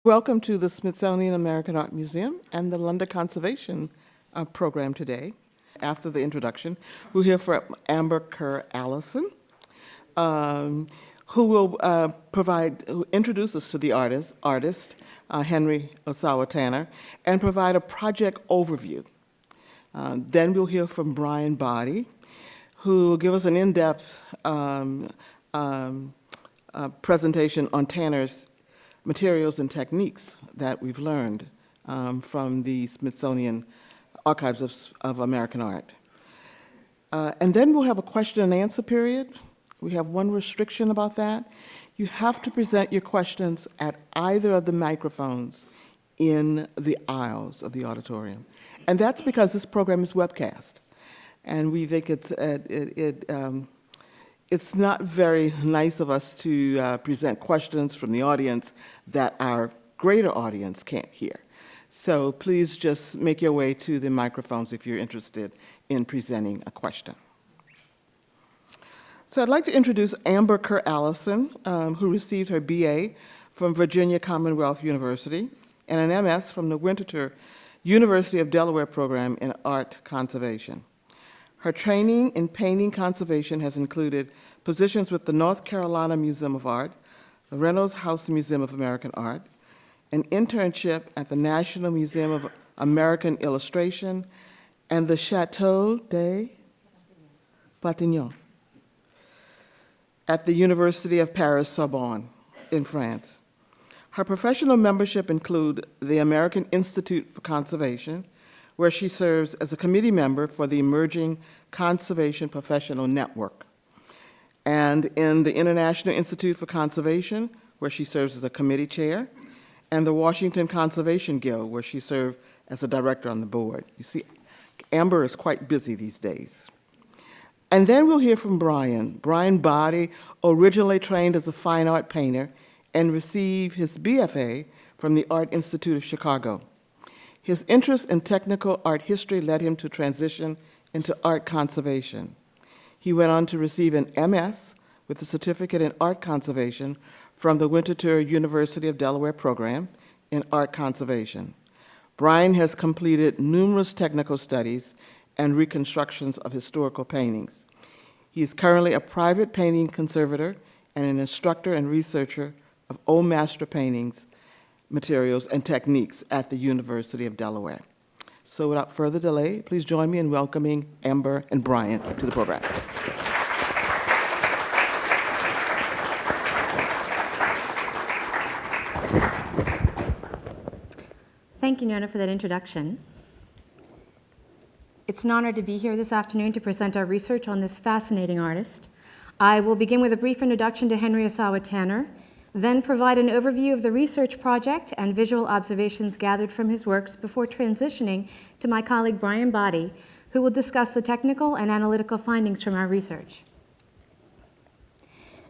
Welcome to the Smithsonian American Art Museum and the London Conservation program today. After the introduction, we'll hear from Amber Kerr-Allison, who will introduce us to the artist Henry Ossawa Tanner, and provide a project overview. Then we'll hear from Brian Baade, who will give us an in-depth presentation on Tanner's materials and techniques that we've learned from the Smithsonian Archives of American Art. And then we'll have a question and answer period. We have one restriction about that. You have to present your questions at either of the microphones in the aisles of the auditorium. And that's because this program is webcast. And we think it's not very nice of us to present questions from the audience that our greater audience can't hear. So please just make your way to the microphones if you're interested in presenting a question. So I'd like to introduce Amber Kerr-Allison, who received her BA from Virginia Commonwealth University and an MS from the Winterthur University of Delaware program in art conservation. Her training in painting conservation has included positions with the North Carolina Museum of Art, the Reynolds House Museum of American Art, an internship at the National Museum of American Illustration, and the Château de Patignon at the University of Paris-Sorbonne in France. Her professional membership include the American Institute for Conservation, where she serves as a committee member for the Emerging Conservation Professional Network, and in the International Institute for Conservation, where she serves as a committee chair, and the Washington Conservation Guild, where she served as a director on the board. You see, Amber is quite busy these days. And then we'll hear from Brian. Brian Baade originally trained as a fine art painter and received his BFA from the Art Institute of Chicago. His interest in technical art history led him to transition into art conservation. He went on to receive an MS with a certificate in art conservation from the Winterthur University of Delaware program in art conservation. Brian has completed numerous technical studies and reconstructions of historical paintings. He is currently a private painting conservator and an instructor and researcher of old master paintings, materials, and techniques at the University of Delaware. So without further delay, please join me in welcoming Amber and Brian to the program. Thank you, Nona, for that introduction. It's an honor to be here this afternoon to present our research on this fascinating artist. I will begin with a brief introduction to Henry Ossawa Tanner, then provide an overview of the research project and visual observations gathered from his works before transitioning to my colleague Brian Baade, who will discuss the technical and analytical findings from our research.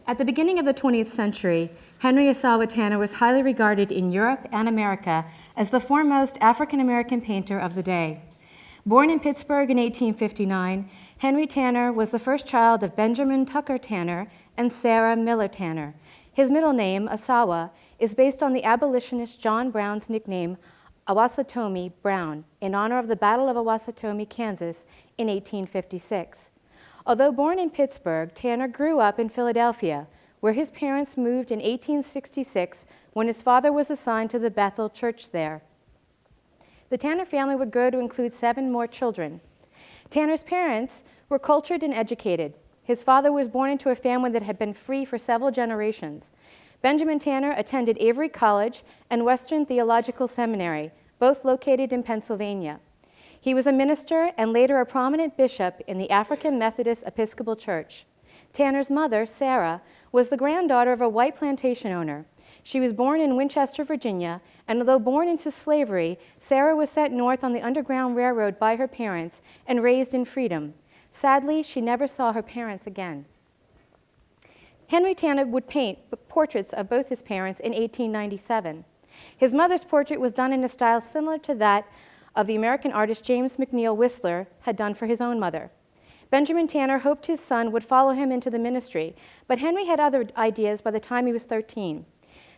At the beginning of the 20th century, Henry Ossawa Tanner was highly regarded in Europe and America as the foremost African-American painter of the day. Born in Pittsburgh in 1859, Henry Tanner was the first child of Benjamin Tucker Tanner and Sarah Miller Tanner. His middle name, Ossawa, is based on the abolitionist John Brown's nickname, Awasatomi Brown, in honor of the Battle of Awasatomi, Kansas, in 1856. Although born in Pittsburgh, Tanner grew up in Philadelphia, where his parents moved in 1866 when his father was assigned to the Bethel Church there. The Tanner family would grow to include 7 more children. Tanner's parents were cultured and educated. His father was born into a family that had been free for several generations. Benjamin Tanner attended Avery College and Western Theological Seminary, both located in Pennsylvania. He was a minister and later a prominent bishop in the African Methodist Episcopal Church. Tanner's mother, Sarah, was the granddaughter of a white plantation owner. She was born in Winchester, Virginia, and although born into slavery, Sarah was sent north on the Underground Railroad by her parents and raised in freedom. Sadly, she never saw her parents again. Henry Tanner would paint portraits of both his parents in 1897. His mother's portrait was done in a style similar to that of the American artist James McNeill Whistler had done for his own mother. Benjamin Tanner hoped his son would follow him into the ministry, but Henry had other ideas by the time he was 13.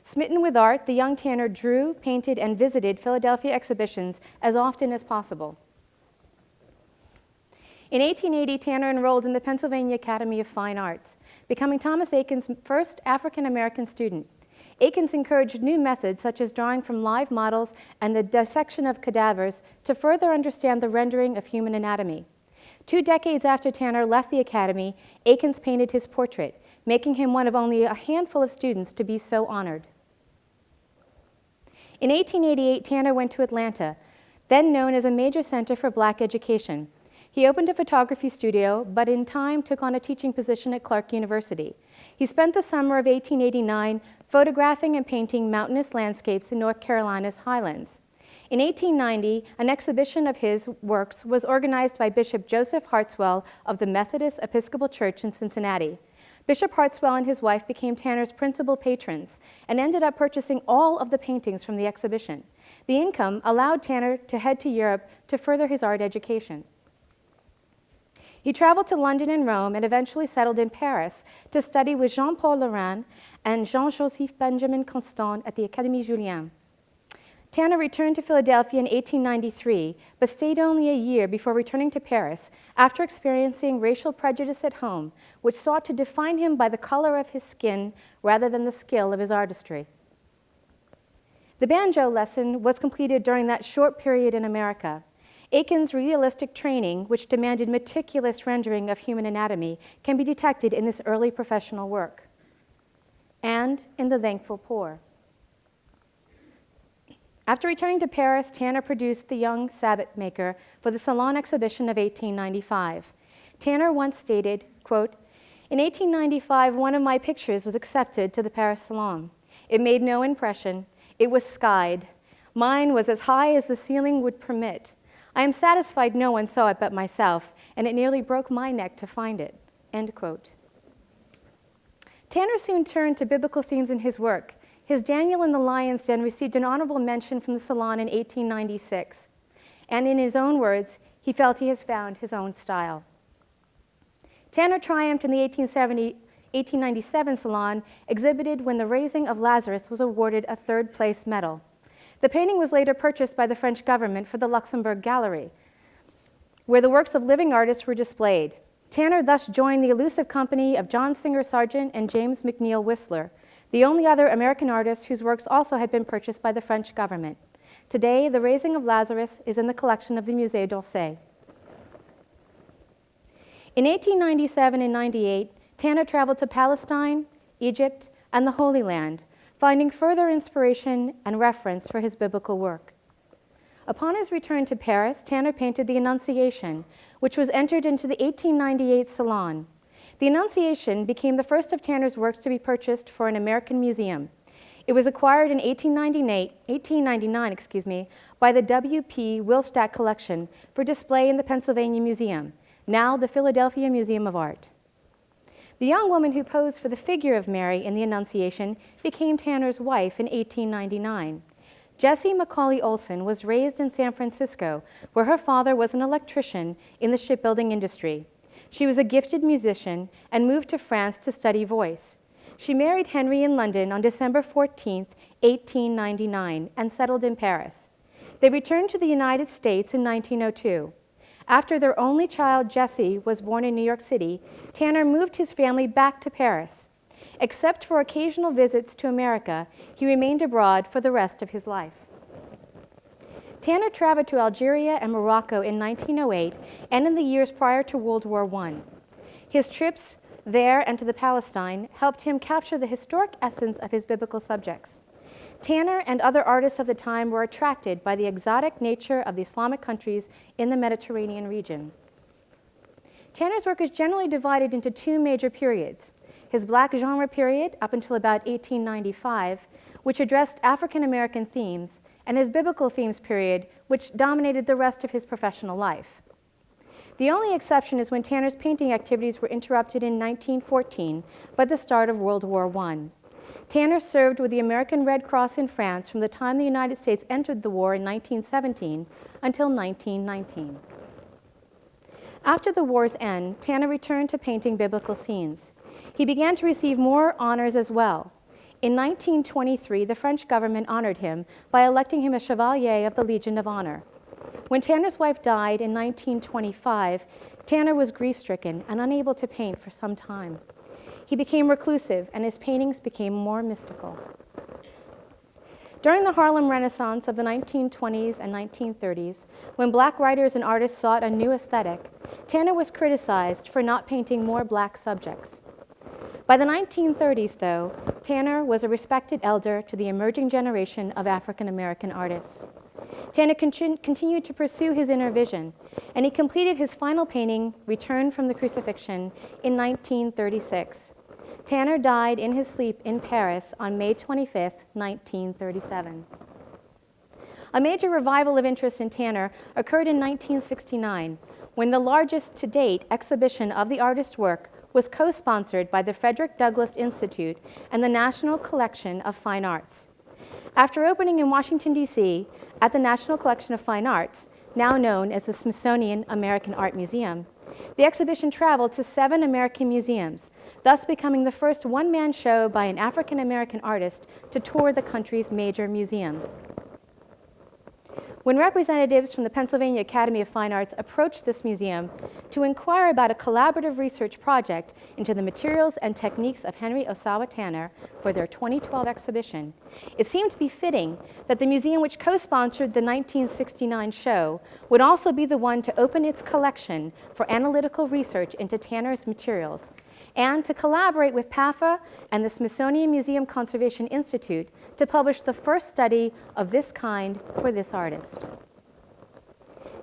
Smitten with art, the young Tanner drew, painted, and visited Philadelphia exhibitions as often as possible. In 1880, Tanner enrolled in the Pennsylvania Academy of Fine Arts, becoming Thomas Eakins' first African-American student. Eakins encouraged new methods such as drawing from live models and the dissection of cadavers to further understand the rendering of human anatomy. 2 decades after Tanner left the Academy, Eakins painted his portrait, making him one of only a handful of students to be so honored. In 1888, Tanner went to Atlanta, then known as a major center for black education. He opened a photography studio, but in time took on a teaching position at Clark University. He spent the summer of 1889 photographing and painting mountainous landscapes in North Carolina's highlands. In 1890, an exhibition of his works was organized by Bishop Joseph Hartswell of the Methodist Episcopal Church in Cincinnati. Bishop Hartswell and his wife became Tanner's principal patrons and ended up purchasing all of the paintings from the exhibition. The income allowed Tanner to head to Europe to further his art education. He traveled to London and Rome and eventually settled in Paris to study with Jean-Paul Laurent and Jean-Joseph Benjamin Constant at the Académie Julian. Tanner returned to Philadelphia in 1893, but stayed only a year before returning to Paris after experiencing racial prejudice at home, which sought to define him by the color of his skin rather than the skill of his artistry. The banjo lesson was completed during that short period in America. Eakins' realistic training, which demanded meticulous rendering of human anatomy, can be detected in this early professional work, and in The Thankful Poor. After returning to Paris, Tanner produced The Young Sabbath Maker for the Salon exhibition of 1895. Tanner once stated, quote, "In 1895, one of my pictures was accepted to the Paris Salon. It made no impression. It was skied. Mine was as high as the ceiling would permit. I am satisfied no one saw it but myself, and it nearly broke my neck to find it." End quote. Tanner soon turned to biblical themes in his work. His Daniel in the Lion's Den received an honorable mention from the Salon in 1896. And in his own words, he felt he has found his own style. Tanner triumphed in the 1897 Salon, exhibited when The Raising of Lazarus was awarded a third-place medal. The painting was later purchased by the French government for the Luxembourg Gallery, where the works of living artists were displayed. Tanner thus joined the elusive company of John Singer Sargent and James McNeill Whistler, the only other American artist whose works also had been purchased by the French government. Today, The Raising of Lazarus is in the collection of the Musée d'Orsay. In 1897 and 98, Tanner traveled to Palestine, Egypt, and the Holy Land, finding further inspiration and reference for his biblical work. Upon his return to Paris, Tanner painted The Annunciation, which was entered into the 1898 Salon. The Annunciation became the first of Tanner's works to be purchased for an American museum. It was acquired in 1899 by the W.P. Willstack Collection for display in the Pennsylvania Museum, now the Philadelphia Museum of Art. The young woman who posed for the figure of Mary in The Annunciation became Tanner's wife in 1899. Jessie Macaulay Olson was raised in San Francisco, where her father was an electrician in the shipbuilding industry. She was a gifted musician and moved to France to study voice. She married Henry in London on December 14, 1899, and settled in Paris. They returned to the United States in 1902. After their only child, Jessie, was born in New York City, Tanner moved his family back to Paris. Except for occasional visits to America, he remained abroad for the rest of his life. Tanner traveled to Algeria and Morocco in 1908 and in the years prior to World War I. His trips there and to the Palestine helped him capture the historic essence of his biblical subjects. Tanner and other artists of the time were attracted by the exotic nature of the Islamic countries in the Mediterranean region. Tanner's work is generally divided into 2 major periods: his black genre period, up until about 1895, which addressed African American themes, and his biblical themes period, which dominated the rest of his professional life. The only exception is when Tanner's painting activities were interrupted in 1914 by the start of World War I. Tanner served with the American Red Cross in France from the time the United States entered the war in 1917 until 1919. After the war's end, Tanner returned to painting biblical scenes. He began to receive more honors as well. In 1923, the French government honored him by electing him a Chevalier of the Legion of Honor. When Tanner's wife died in 1925, Tanner was grief-stricken and unable to paint for some time. He became reclusive, and his paintings became more mystical. During the Harlem Renaissance of the 1920s and 1930s, when black writers and artists sought a new aesthetic, Tanner was criticized for not painting more black subjects. By the 1930s, though, Tanner was a respected elder to the emerging generation of African American artists. Tanner continued to pursue his inner vision, and he completed his final painting, Return from the Crucifixion, in 1936. Tanner died in his sleep in Paris on May 25, 1937. A major revival of interest in Tanner occurred in 1969, when the largest to date exhibition of the artist's work was co-sponsored by the Frederick Douglass Institute and the National Collection of Fine Arts. After opening in Washington, D.C. at the National Collection of Fine Arts, now known as the Smithsonian American Art Museum, the exhibition traveled to 7 American museums, thus becoming the first one-man show by an African American artist to tour the country's major museums. When representatives from the Pennsylvania Academy of Fine Arts approached this museum to inquire about a collaborative research project into the materials and techniques of Henry Ossawa Tanner for their 2012 exhibition, it seemed to be fitting that the museum which co-sponsored the 1969 show would also be the one to open its collection for analytical research into Tanner's materials, and to collaborate with PAFA and the Smithsonian Museum Conservation Institute to publish the first study of this kind for this artist.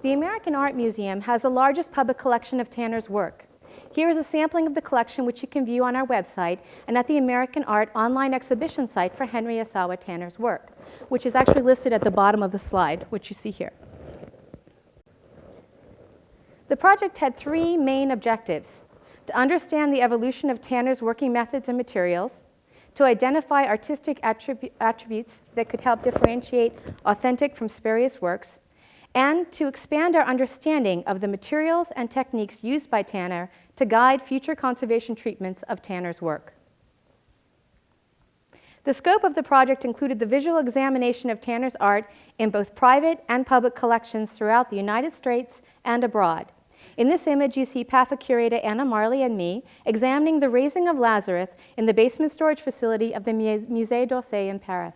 The American Art Museum has the largest public collection of Tanner's work. Here is a sampling of the collection, which you can view on our website and at the American Art online exhibition site for Henry Ossawa Tanner's work, which is actually listed at the bottom of the slide, which you see here. The project had 3 main objectives: to understand the evolution of Tanner's working methods and materials, to identify artistic attributes that could help differentiate authentic from spurious works, and to expand our understanding of the materials and techniques used by Tanner to guide future conservation treatments of Tanner's work. The scope of the project included the visual examination of Tanner's art in both private and public collections throughout the United States and abroad. In this image, you see PAFA curator Anna Marley and me examining the raising of Lazarus in the basement storage facility of the Musée d'Orsay in Paris.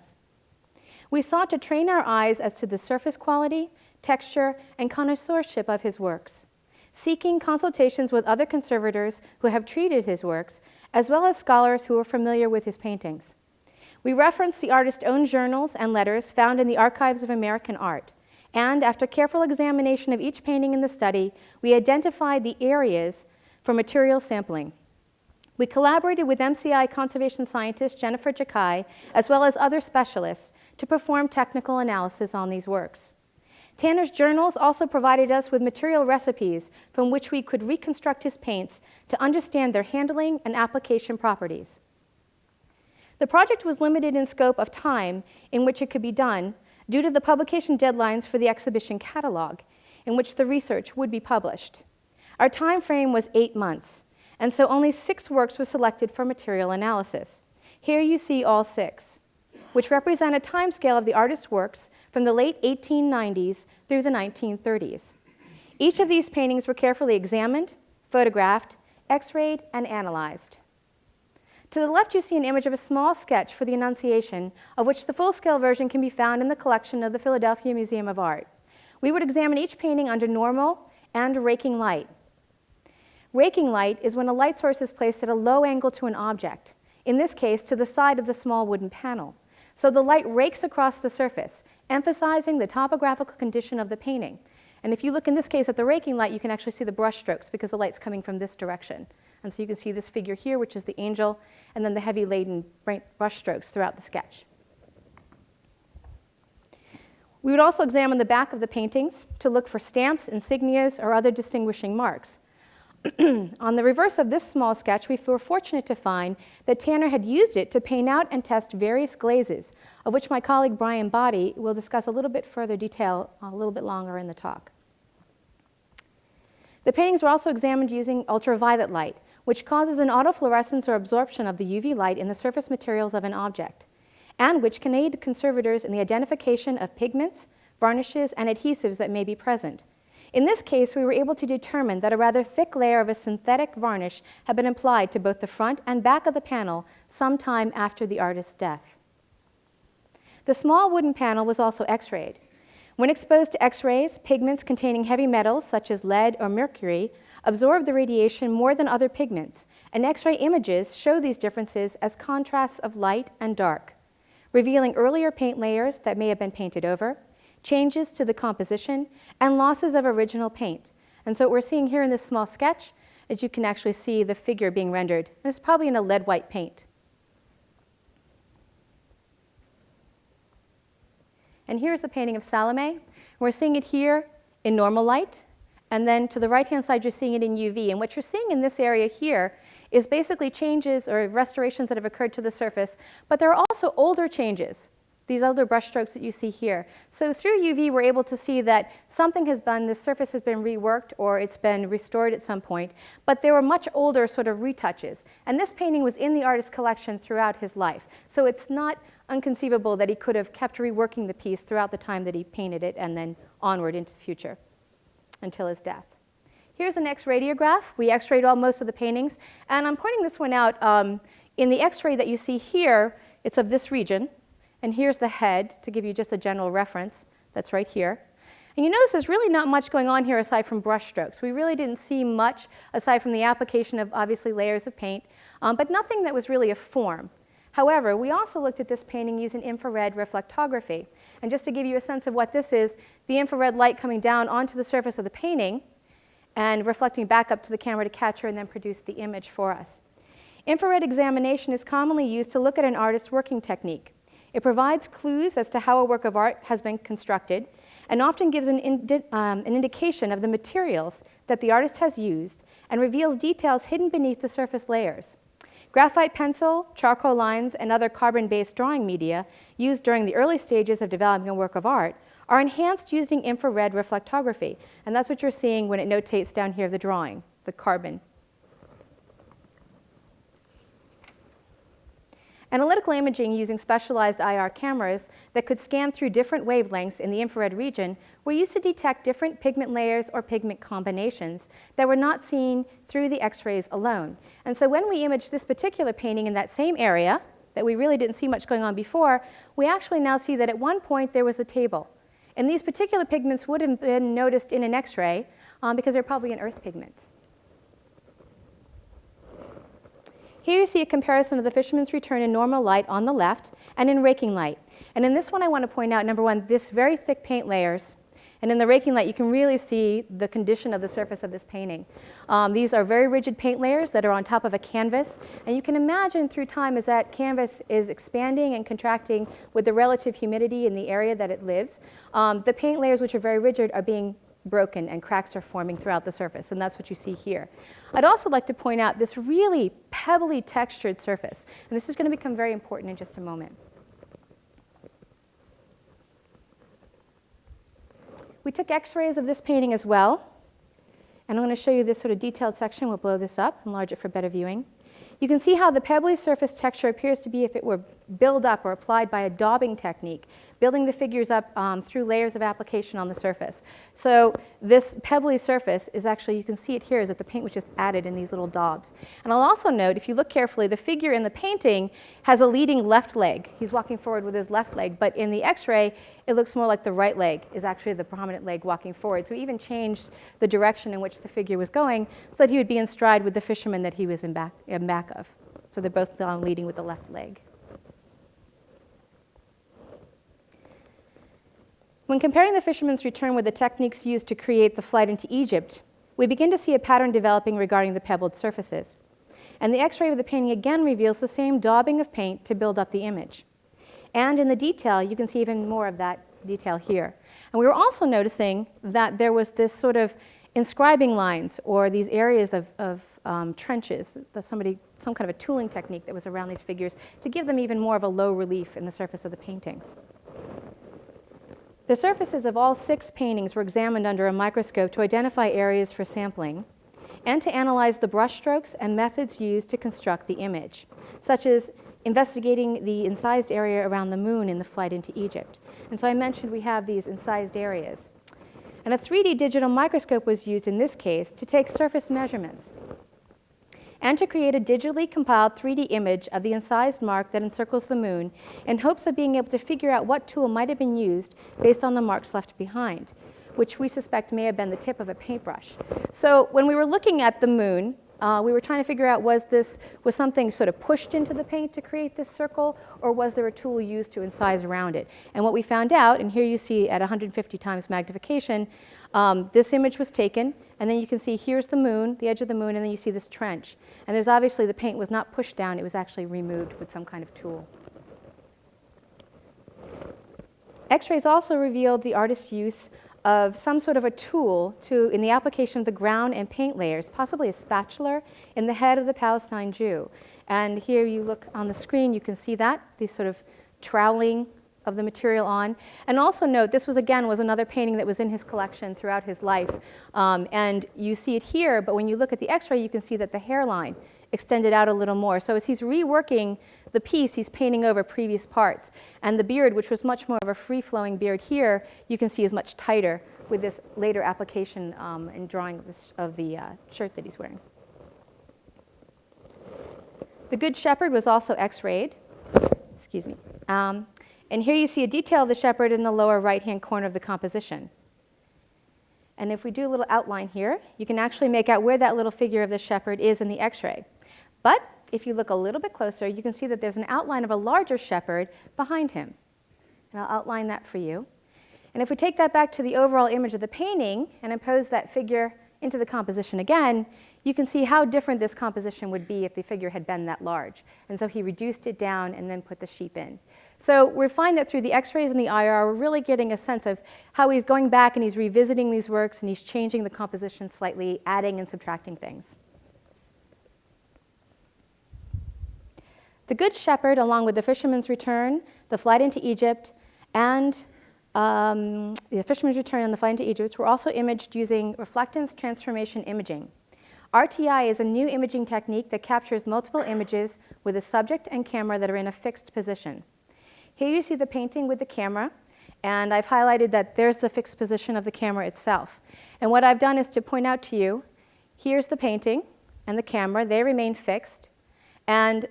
We sought to train our eyes as to the surface quality, texture, and connoisseurship of his works, seeking consultations with other conservators who have treated his works, as well as scholars who are familiar with his paintings. We reference the artist's own journals and letters found in the Archives of American Art, and after careful examination of each painting in the study, we identified the areas for material sampling. We collaborated with MCI conservation scientist Jennifer Jakai, as well as other specialists, to perform technical analysis on these works. Tanner's journals also provided us with material recipes from which we could reconstruct his paints to understand their handling and application properties. The project was limited in scope of time in which it could be done due to the publication deadlines for the exhibition catalog, in which the research would be published. Our time frame was 8 months, and so only 6 works were selected for material analysis. Here you see all 6, which represent a timescale of the artist's works from the late 1890s through the 1930s. Each of these paintings were carefully examined, photographed, x-rayed, and analyzed. To the left, you see an image of a small sketch for the Annunciation, of which the full-scale version can be found in the collection of the Philadelphia Museum of Art. We would examine each painting under normal and raking light. Raking light is when a light source is placed at a low angle to an object, in this case to the side of the small wooden panel. So the light rakes across the surface, emphasizing the topographical condition of the painting. And if you look in this case at the raking light, you can actually see the brush strokes because the light's coming from this direction. And so you can see this figure here, which is the angel, and then the heavy laden brush strokes throughout the sketch. We would also examine the back of the paintings to look for stamps, insignias, or other distinguishing marks. On the reverse of this small sketch, we were fortunate to find that Tanner had used it to paint out and test various glazes, of which my colleague Brian Baade will discuss a little bit further detail a little bit longer in the talk. The paintings were also examined using ultraviolet light, which causes an autofluorescence or absorption of the UV light in the surface materials of an object, and which can aid conservators in the identification of pigments, varnishes, and adhesives that may be present. In this case, we were able to determine that a rather thick layer of a synthetic varnish had been applied to both the front and back of the panel sometime after the artist's death. The small wooden panel was also X-rayed. When exposed to X-rays, pigments containing heavy metals such as lead or mercury absorb the radiation more than other pigments, and X-ray images show these differences as contrasts of light and dark, revealing earlier paint layers that may have been painted over, changes to the composition, and losses of original paint. And so what we're seeing here in this small sketch is you can actually see the figure being rendered. This is probably in a lead white paint. And here's the painting of Salome. We're seeing it here in normal light, and then to the right-hand side, you're seeing it in UV. And what you're seeing in this area here is basically changes or restorations that have occurred to the surface, but there are also older changes, these other brush strokes that you see here. So through UV, we're able to see that something has been, the surface has been reworked or it's been restored at some point, but there were much older sort of retouches. And this painting was in the artist's collection throughout his life. So it's not unconceivable that he could have kept reworking the piece throughout the time that he painted it and then onward into the future until his death. Here's an X-radiograph. We X-rayed most of the paintings, and I'm pointing this one out. In the X-ray that you see here, it's of this region, and here's the head to give you just a general reference. That's right here. And you notice there's really not much going on here aside from brush strokes. We really didn't see much aside from the application of obviously layers of paint, but nothing that was really a form. However, we also looked at this painting using infrared reflectography. And just to give you a sense of what this is, the infrared light coming down onto the surface of the painting and reflecting back up to the camera to capture and then produce the image for us. Infrared examination is commonly used to look at an artist's working technique. It provides clues as to how a work of art has been constructed and often gives an indication of the materials that the artist has used and reveals details hidden beneath the surface layers. Graphite pencil, charcoal lines, and other carbon-based drawing media used during the early stages of developing a work of art are enhanced using infrared reflectography. And that's what you're seeing when it notates down here the drawing, the carbon. Analytical imaging using specialized IR cameras that could scan through different wavelengths in the infrared region were used to detect different pigment layers or pigment combinations that were not seen through the X-rays alone. And so when we imaged this particular painting in that same area that we really didn't see much going on before, we actually now see that at one point there was a table. And these particular pigments would have been noticed in an X-ray because they're probably an earth pigment. Here you see a comparison of the fisherman's return in normal light on the left and in raking light. And in this one I want to point out, number one, this very thick paint layers. And in the raking light you can really see the condition of the surface of this painting. These are very rigid paint layers that are on top of a canvas. And you can imagine through time as that canvas is expanding and contracting with the relative humidity in the area that it lives, the paint layers, which are very rigid, are being broken and cracks are forming throughout the surface, and that's what you see here. I'd also like to point out this really pebbly textured surface, and this is going to become very important in just a moment. We took X-rays of this painting as well, and I'm going to show you this sort of detailed section. We'll blow this up, enlarge it for better viewing. You can see how the pebbly surface texture appears to be if it were built up or applied by a daubing technique, building the figures up through layers of application on the surface. So this pebbly surface is actually, you can see it here, is that the paint was just added in these little daubs. And I'll also note, if you look carefully, the figure in the painting has a leading left leg. He's walking forward with his left leg, but in the X-ray, it looks more like the right leg is actually the prominent leg walking forward. So he even changed the direction in which the figure was going so that he would be in stride with the fisherman that he was in back of. So they're both leading with the left leg. When comparing the fisherman's return with the techniques used to create the flight into Egypt, we begin to see a pattern developing regarding the pebbled surfaces. And the X-ray of the painting again reveals the same daubing of paint to build up the image. And in the detail, you can see even more of that detail here. And we were also noticing that there was this sort of inscribing lines or these areas of trenches, some kind of a tooling technique that was around these figures to give them even more of a low relief in the surface of the paintings. The surfaces of all 6 paintings were examined under a microscope to identify areas for sampling. and to analyze the brushstrokes and methods used to construct the image, such as investigating the incised area around the moon in the flight into Egypt. And so I mentioned we have these incised areas. And a 3D digital microscope was used in this case to take surface measurements and to create a digitally compiled 3D image of the incised mark that encircles the moon in hopes of being able to figure out what tool might have been used based on the marks left behind, which we suspect may have been the tip of a paintbrush. So when we were looking at the moon, we were trying to figure out was something sort of pushed into the paint to create this circle, or was there a tool used to incise around it? And what we found out, and here you see at 150 times magnification, this image was taken, and then you can see here's the moon, the edge of the moon, and then you see this trench. And there's obviously the paint was not pushed down, it was actually removed with some kind of tool. X-rays also revealed the artist's use of some sort of a tool in the application of the ground and paint layers, possibly a spatula, in the head of the Palestine Jew. And here you look on the screen, you can see that, these sort of troweling of the material on. And also note, this was another painting that was in his collection throughout his life. And you see it here, but when you look at the X-ray, you can see that the hairline extended out a little more. So as he's reworking the piece, he's painting over previous parts. And the beard, which was much more of a free-flowing beard here, you can see is much tighter with this later application and drawing of the shirt that he's wearing. The Good Shepherd was also X-rayed. Excuse me. And here you see a detail of the shepherd in the lower right-hand corner of the composition. And if we do a little outline here, you can actually make out where that little figure of the shepherd is in the X-ray. But if you look a little bit closer, you can see that there's an outline of a larger shepherd behind him. And I'll outline that for you. And if we take that back to the overall image of the painting and impose that figure into the composition again, you can see how different this composition would be if the figure had been that large. And so he reduced it down and then put the sheep in. So we find that through the X-rays and the IR, we're really getting a sense of how he's going back and he's revisiting these works and he's changing the composition slightly, adding and subtracting things. The Good Shepherd, along with The Fisherman's Return, The Flight into Egypt, and The Fisherman's Return and The Flight into Egypt were also imaged using reflectance transformation imaging. RTI is a new imaging technique that captures multiple images with a subject and camera that are in a fixed position. Here you see the painting with the camera, and I've highlighted that there's the fixed position of the camera itself. And what I've done is to point out to you, here's the painting and the camera. They remain fixed, and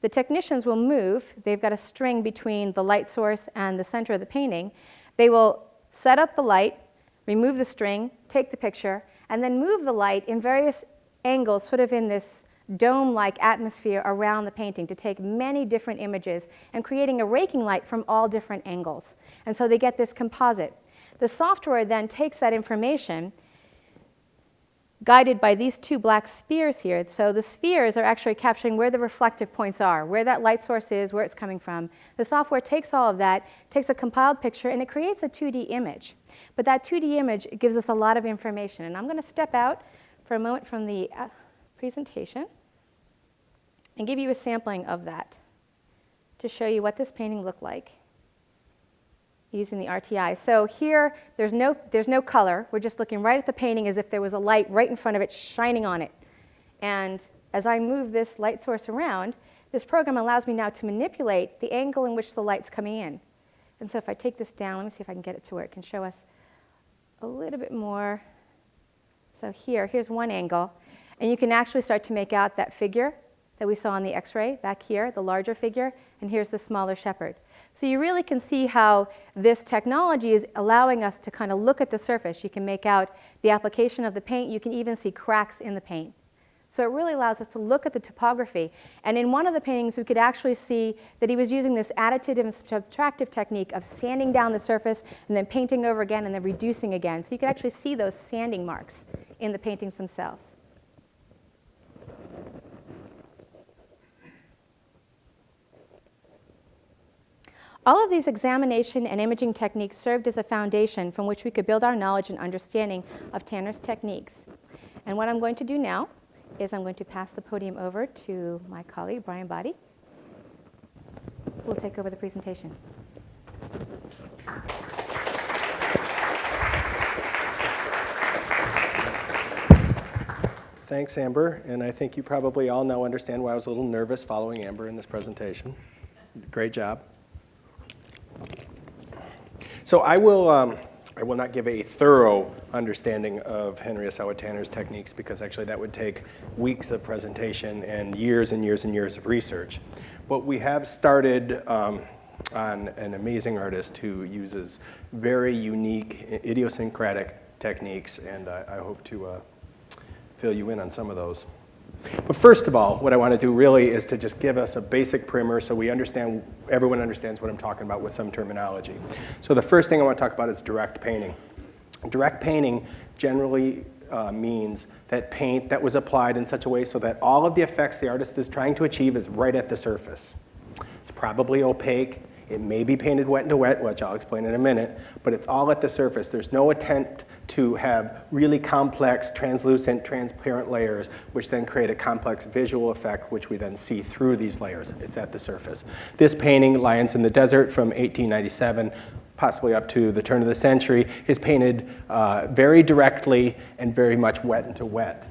the technicians will move. They've got a string between the light source and the center of the painting. They will set up the light, remove the string, take the picture, and then move the light in various angles, sort of in this dome-like atmosphere around the painting to take many different images and creating a raking light from all different angles. And so they get this composite. The software then takes that information, guided by these two black spheres here. So the spheres are actually capturing where the reflective points are, where that light source is, where it's coming from. The software takes all of that, takes a compiled picture, and it creates a 2D image. But that 2D image gives us a lot of information. And I'm going to step out for a moment from the presentation and give you a sampling of that to show you what this painting looked like using the RTI. So here, there's no color. We're just looking right at the painting as if there was a light right in front of it shining on it. And as I move this light source around, this program allows me now to manipulate the angle in which the light's coming in. And so if I take this down, let me see if I can get it to where it can show us a little bit more. So here's one angle. And you can actually start to make out that figure that we saw on the X-ray back here, the larger figure, and here's the smaller shepherd. So you really can see how this technology is allowing us to kind of look at the surface. You can make out the application of the paint. You can even see cracks in the paint. So it really allows us to look at the topography. And in one of the paintings, we could actually see that he was using this additive and subtractive technique of sanding down the surface and then painting over again and then reducing again. So you could actually see those sanding marks in the paintings themselves. All of these examination and imaging techniques served as a foundation from which we could build our knowledge and understanding of Tanner's techniques. And what I'm going to do now is I'm going to pass the podium over to my colleague, Brian Baade, who will take over the presentation. Thanks, Amber. And I think you probably all now understand why I was a little nervous following Amber in this presentation. Great job. So I will not give a thorough understanding of Henry Ossawa Tanner's techniques, because actually that would take weeks of presentation and years and years and years of research. But we have started on an amazing artist who uses very unique, idiosyncratic techniques, and I hope to fill you in on some of those. But first of all, what I want to do really is to just give us a basic primer so we understand, everyone understands what I'm talking about with some terminology. So the first thing I want to talk about is direct painting. Direct painting generally means that paint that was applied in such a way so that all of the effects the artist is trying to achieve is right at the surface. It's probably opaque. It may be painted wet into wet, which I'll explain in a minute, but it's all at the surface. There's no attempt to have really complex, translucent, transparent layers, which then create a complex visual effect, which we then see through these layers. It's at the surface. This painting, Lions in the Desert from 1897, possibly up to the turn of the century, is painted very directly and very much wet into wet.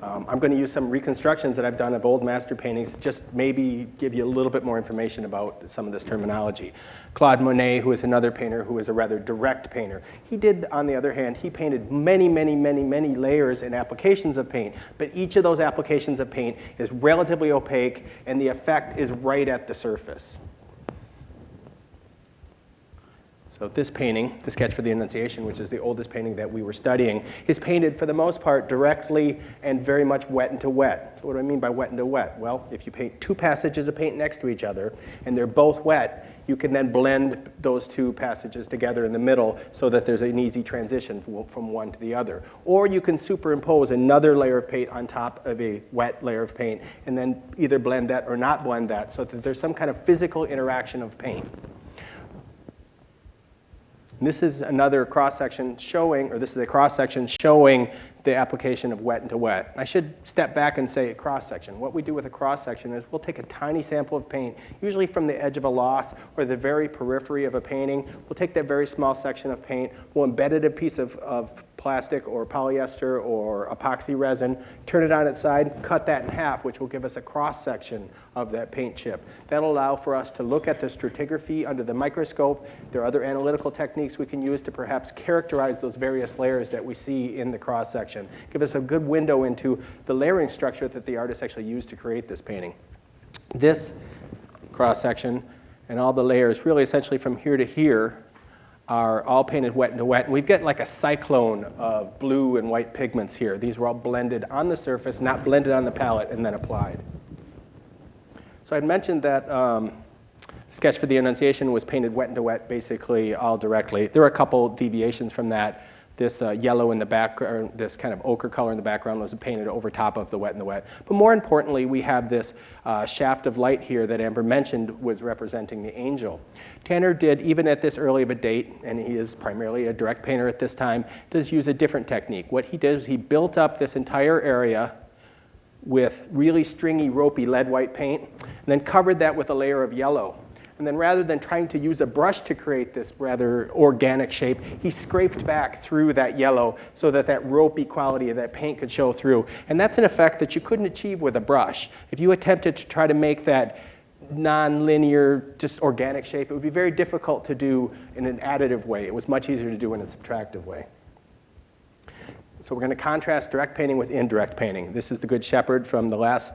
I'm going to use some reconstructions that I've done of old master paintings, just maybe give you a little bit more information about some of this terminology. Claude Monet, who is another painter who is a rather direct painter, he did, on the other hand, he painted many, many, many, many layers and applications of paint, but each of those applications of paint is relatively opaque, and the effect is right at the surface. So this painting, the Sketch for the Annunciation, which is the oldest painting that we were studying, is painted for the most part directly and very much wet into wet. So what do I mean by wet into wet? Well, if you paint two passages of paint next to each other and they're both wet, you can then blend those two passages together in the middle so that there's an easy transition from one to the other. Or you can superimpose another layer of paint on top of a wet layer of paint and then either blend that or not blend that so that there's some kind of physical interaction of paint. This is another cross-section showing, or this is a cross-section showing the application of wet into wet. I should step back and say a cross-section. What we do with a cross-section is we'll take a tiny sample of paint, usually from the edge of a loss or the very periphery of a painting. We'll take that very small section of paint, we'll embed it in a piece of plastic or polyester or epoxy resin, turn it on its side, cut that in half, which will give us a cross-section of that paint chip. That'll allow for us to look at the stratigraphy under the microscope. There are other analytical techniques we can use to perhaps characterize those various layers that we see in the cross-section. Give us a good window into the layering structure that the artist actually used to create this painting. This cross-section and all the layers, really essentially from here to here, are all painted wet into wet. And we've got like a cyclone of blue and white pigments here. These were all blended on the surface, not blended on the palette, and then applied. So I'd mentioned that Sketch for the Annunciation was painted wet into wet, basically all directly. There are a couple deviations from that. This yellow in the background, this kind of ochre color in the background was painted over top of the wet in the wet. But more importantly, we have this shaft of light here that Amber mentioned was representing the angel. Tanner did, even at this early of a date, and he is primarily a direct painter at this time, does use a different technique. What he did is he built up this entire area with really stringy, ropey lead white paint, and then covered that with a layer of yellow. And then rather than trying to use a brush to create this rather organic shape, he scraped back through that yellow so that that ropey quality of that paint could show through. And that's an effect that you couldn't achieve with a brush. If you attempted to try to make that non-linear, just organic shape, it would be very difficult to do in an additive way. It was much easier to do in a subtractive way. So we're going to contrast direct painting with indirect painting. This is the Good Shepherd from the last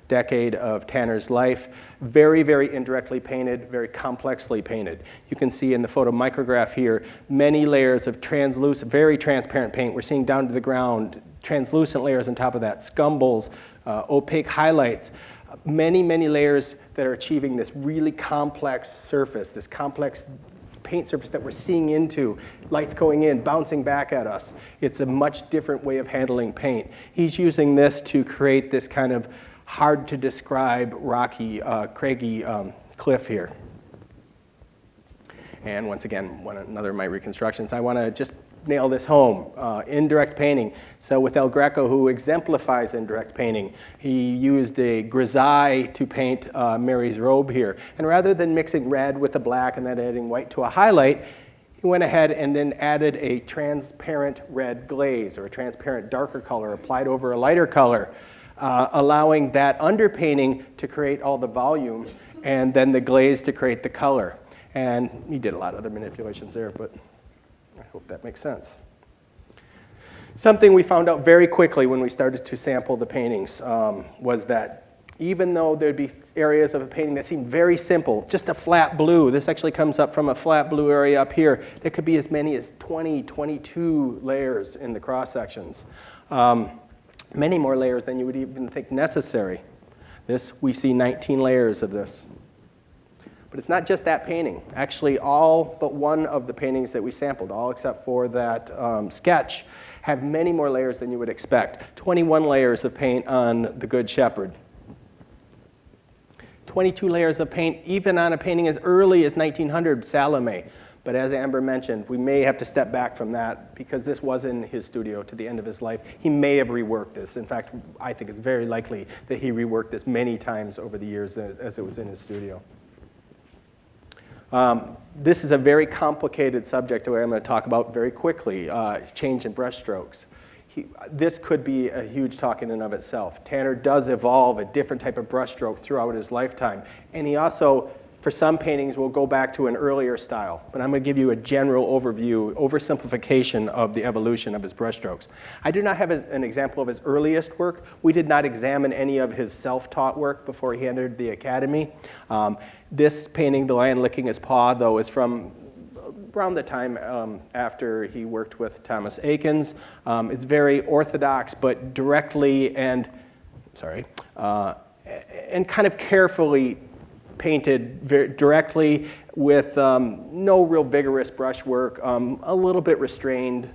decade of Tanner's life. Very, very indirectly painted, very complexly painted. You can see in the photomicrograph here many layers of translucent, very transparent paint. We're seeing down to the ground, translucent layers on top of that, scumbles, opaque highlights. Many, many layers that are achieving this really complex surface, this complex paint surface that we're seeing into, lights going in, bouncing back at us. It's a much different way of handling paint. He's using this to create this kind of hard to describe rocky, craggy cliff here. And once again, another of my reconstructions, I want to just nail this home. Indirect painting. So with El Greco, who exemplifies indirect painting, he used a grisaille to paint Mary's robe here. And rather than mixing red with the black and then adding white to a highlight, he went ahead and then added a transparent red glaze or a transparent darker color applied over a lighter color, allowing that underpainting to create all the volume and then the glaze to create the color. And he did a lot of other manipulations there, but I hope that makes sense. Something we found out very quickly when we started to sample the paintings was that even though there'd be areas of a painting that seemed very simple, just a flat blue, this actually comes up from a flat blue area up here, there could be as many as 20, 22 layers in the cross sections. Many more layers than you would even think necessary. We see 19 layers of this. But it's not just that painting. Actually, all but one of the paintings that we sampled, all except for that sketch, have many more layers than you would expect. 21 layers of paint on the Good Shepherd. 22 layers of paint, even on a painting as early as 1900, Salome. But as Amber mentioned, we may have to step back from that because this was in his studio to the end of his life. He may have reworked this. In fact, I think it's very likely that he reworked this many times over the years as it was in his studio. This is a very complicated subject that I'm going to talk about very quickly, change in brush strokes. This could be a huge talk in and of itself. Tanner does evolve a different type of brush stroke throughout his lifetime. And he also, for some paintings, will go back to an earlier style. But I'm going to give you a general overview, oversimplification of the evolution of his brush strokes. I do not have an example of his earliest work. We did not examine any of his self-taught work before he entered the academy. This painting, The Lion Licking His Paw, though, is from around the time after he worked with Thomas Eakins. It's very orthodox, but directly and kind of carefully painted very directly with no real vigorous brushwork, a little bit restrained.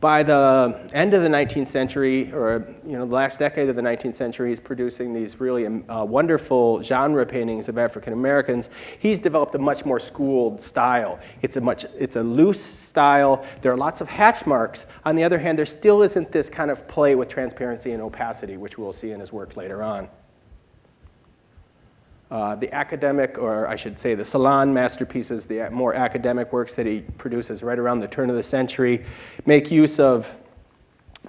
By the end of the 19th century, or the last decade of the 19th century, he's producing these really wonderful genre paintings of African Americans. He's developed a much more schooled style. It's a loose style. There are lots of hatch marks. On the other hand, there still isn't this kind of play with transparency and opacity, which we'll see in his work later on. The academic, or I should say the salon masterpieces, the more academic works that he produces right around the turn of the century, make use of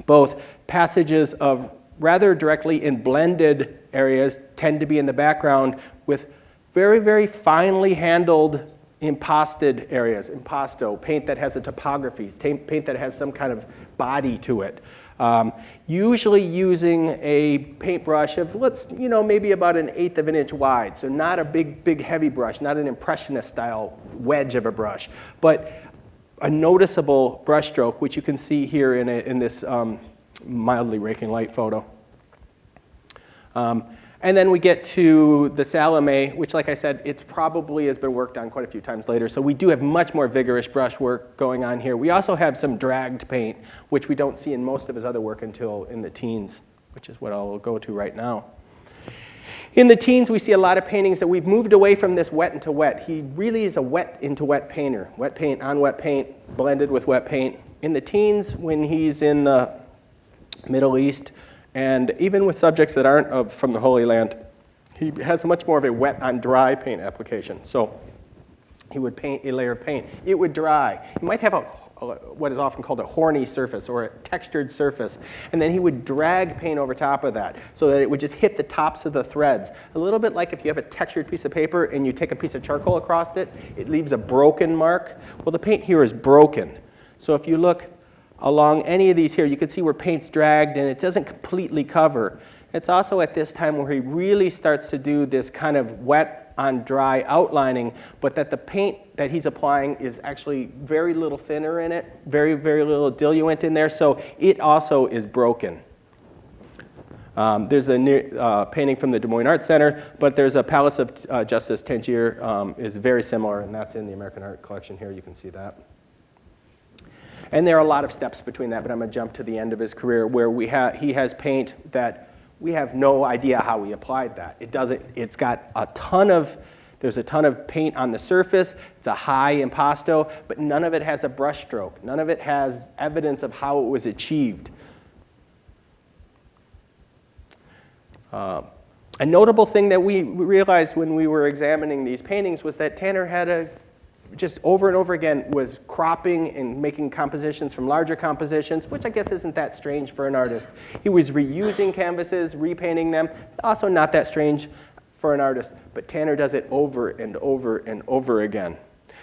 both passages of rather directly in blended areas, tend to be in the background, with very, very finely handled impasted areas, impasto, paint that has a topography, paint that has some kind of body to it. Usually using a paintbrush of, maybe about 1/8 of an inch wide. So not a big heavy brush, not an impressionist style wedge of a brush, but a noticeable brush stroke, which you can see here in this mildly raking light photo. And then we get to the Salome, which, like I said, it probably has been worked on quite a few times later. So we do have much more vigorous brush work going on here. We also have some dragged paint, which we don't see in most of his other work until in the teens, which is what I'll go to right now. In the teens, we see a lot of paintings that we've moved away from this wet into wet. He really is a wet into wet painter. Wet paint on wet paint, blended with wet paint. In the teens, when he's in the Middle East, and even with subjects that aren't from the Holy Land, he has much more of a wet on dry paint application. So he would paint a layer of paint. It would dry. He might have what is often called a horny surface or a textured surface. And then he would drag paint over top of that so that it would just hit the tops of the threads. A little bit like if you have a textured piece of paper and you take a piece of charcoal across it, it leaves a broken mark. Well, the paint here is broken. So if you look along any of these here, you can see where paint's dragged and it doesn't completely cover. It's also at this time where he really starts to do this kind of wet on dry outlining, but that the paint that he's applying is actually very little thinner in it, very, very little diluent in there, so it also is broken. There's a painting from the Des Moines Art Center, but there's a Palace of Justice Tangier is very similar, and that's in the American Art Collection here. You can see that. And there are a lot of steps between that, but I'm going to jump to the end of his career where he has paint that we have no idea how he applied that. It's got there's a ton of paint on the surface. It's a high impasto, but none of it has a brush stroke. None of it has evidence of how it was achieved. A notable thing that we realized when we were examining these paintings was that Tanner had a just over and over again was cropping and making compositions from larger compositions, which I guess isn't that strange for an artist. He was reusing canvases, repainting them, also not that strange for an artist, but Tanner does it over and over and over again.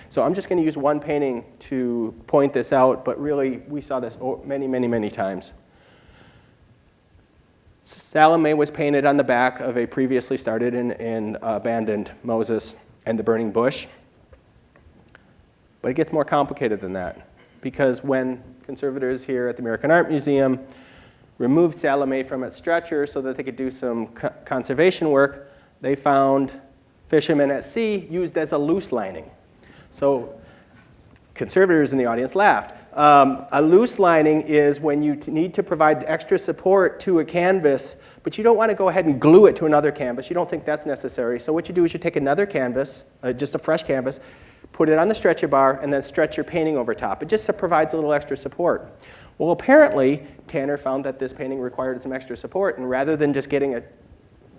So I'm just going to use one painting to point this out, but really we saw this many, many, many times. Salome was painted on the back of a previously started and abandoned Moses and the burning bush. But it gets more complicated than that, because when conservators here at the American Art Museum removed Salome from its stretcher so that they could do some conservation work, they found fishermen at sea used as a loose lining. So conservators in the audience laughed. A loose lining is when you need to provide extra support to a canvas, but you don't want to go ahead and glue it to another canvas. You don't think that's necessary. So what you do is you take another canvas, just a fresh canvas, put it on the stretcher bar, and then stretch your painting over top. It just provides a little extra support. Well, apparently, Tanner found that this painting required some extra support, and rather than just getting a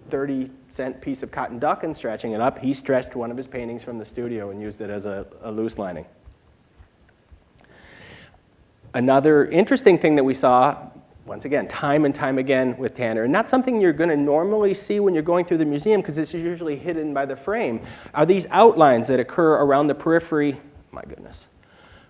30-cent piece of cotton duck and stretching it up, he stretched one of his paintings from the studio and used it as a loose lining. Another interesting thing that we saw, once again, time and time again with Tanner, and not something you're going to normally see when you're going through the museum because it's usually hidden by the frame, are these outlines that occur around the periphery, my goodness,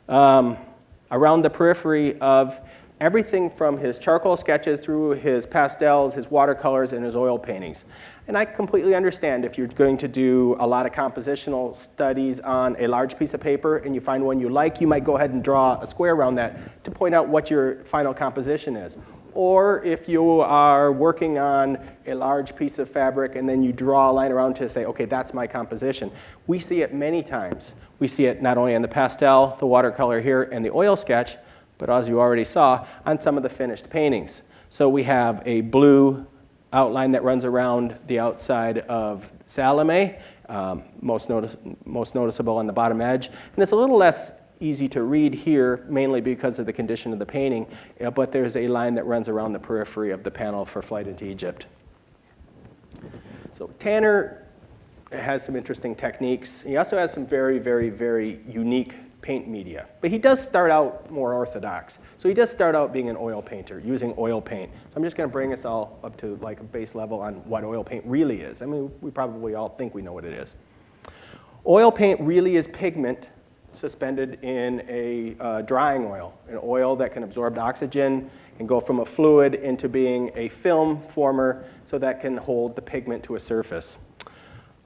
around the periphery of everything from his charcoal sketches through his pastels, his watercolors, and his oil paintings. And I completely understand if you're going to do a lot of compositional studies on a large piece of paper and you find one you like, you might go ahead and draw a square around that to point out what your final composition is. Or if you are working on a large piece of fabric and then you draw a line around to say, okay, that's my composition. We see it many times. We see it not only in the pastel, the watercolor here, and the oil sketch, but as you already saw, on some of the finished paintings. So we have a blue outline that runs around the outside of Salome, most noticeable on the bottom edge. And it's a little less easy to read here, mainly because of the condition of the painting, but there's a line that runs around the periphery of the panel for Flight into Egypt. So Tanner has some interesting techniques. He also has some very, very, very unique paint media. But he does start out more orthodox. So he does start out being an oil painter, using oil paint. So I'm just going to bring us all up to like a base level on what oil paint really is. I mean, we probably all think we know what it is. Oil paint really is pigment suspended in a drying oil, an oil that can absorb oxygen and go from a fluid into being a film former so that can hold the pigment to a surface.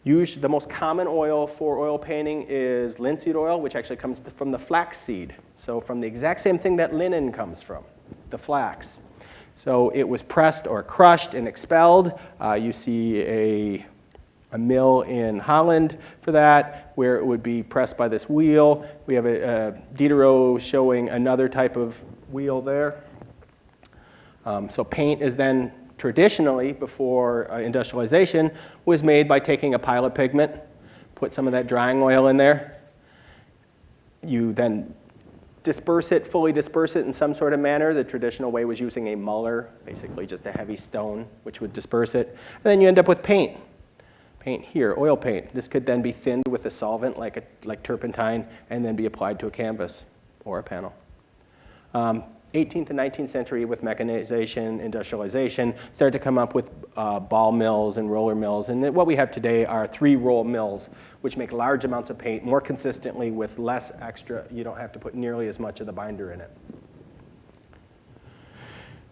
Usually, the most common oil for oil painting is linseed oil, which actually comes from the flax seed. So from the exact same thing that linen comes from, the flax. So it was pressed or crushed and expelled. You see a mill in Holland for that, where it would be pressed by this wheel. We have a Diderot showing another type of wheel there. So paint is then traditionally, before industrialization, was made by taking a pile of pigment, put some of that drying oil in there. You then disperse it, fully disperse it in some sort of manner. The traditional way was using a muller, basically just a heavy stone, which would disperse it. And then you end up with paint. Paint here, oil paint. This could then be thinned with a solvent like turpentine and then be applied to a canvas or a panel. 18th and 19th century, with mechanization, industrialization, started to come up with ball mills and roller mills. And what we have today are 3-roll mills, which make large amounts of paint more consistently with less extra. You don't have to put nearly as much of the binder in it.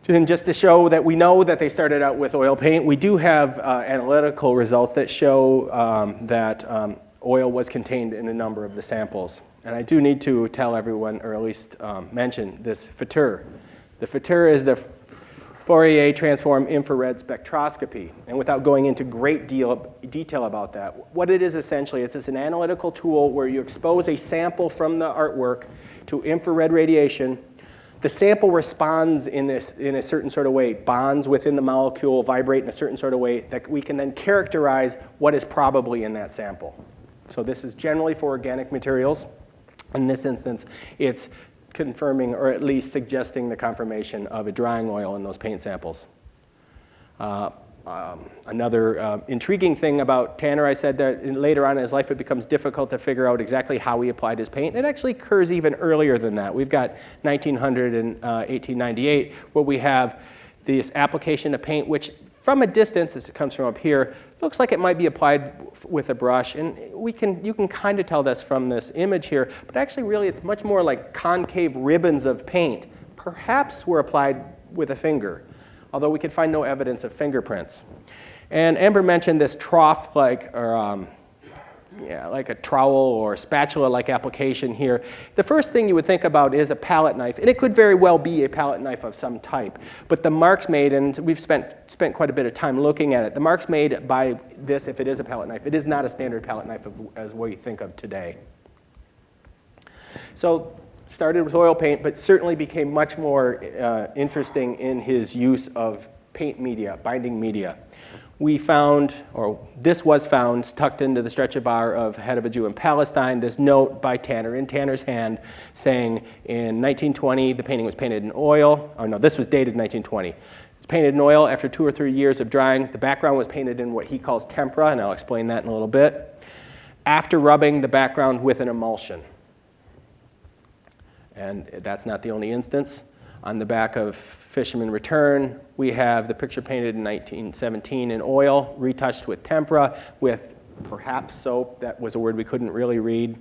And just to show that we know that they started out with oil paint, we do have analytical results that show that oil was contained in a number of the samples. And I do need to tell everyone, or at least mention, this FITUR. The FITUR is the Fourier Transform Infrared Spectroscopy. And without going into great detail about that, what it is essentially, it's an analytical tool where you expose a sample from the artwork to infrared radiation. The sample responds in a certain sort of way, bonds within the molecule, vibrate in a certain sort of way that we can then characterize what is probably in that sample. So this is generally for organic materials. In this instance, it's confirming or at least suggesting the confirmation of a drying oil in those paint samples. Another intriguing thing about Tanner, I said that later on in his life it becomes difficult to figure out exactly how he applied his paint. It actually occurs even earlier than that. We've got 1900 and 1898 where we have this application of paint which from a distance, as it comes from up here, looks like it might be applied with a brush. And you can kind of tell this from this image here, but actually really it's much more like concave ribbons of paint. Perhaps were applied with a finger, although we could find no evidence of fingerprints. And Amber mentioned this trough-like, or like a trowel or spatula-like application here. The first thing you would think about is a palette knife, and it could very well be a palette knife of some type. But the marks made, and we've spent quite a bit of time looking at it, the marks made by this, if it is a palette knife, it is not a standard palette knife as we think of today. So started with oil paint, but certainly became much more interesting in his use of paint media, binding media. We found, or this was found, tucked into the stretcher bar of Head of a Jew in Palestine, this note by Tanner in Tanner's hand saying in 1920 the painting was painted in oil. Oh no, this was dated 1920. It's painted in oil after 2 or 3 years of drying. The background was painted in what he calls tempera, and I'll explain that in a little bit. After rubbing the background with an emulsion. And that's not the only instance. On the back of Fisherman Return, we have the picture painted in 1917 in oil, retouched with tempera, with perhaps soap. That was a word we couldn't really read.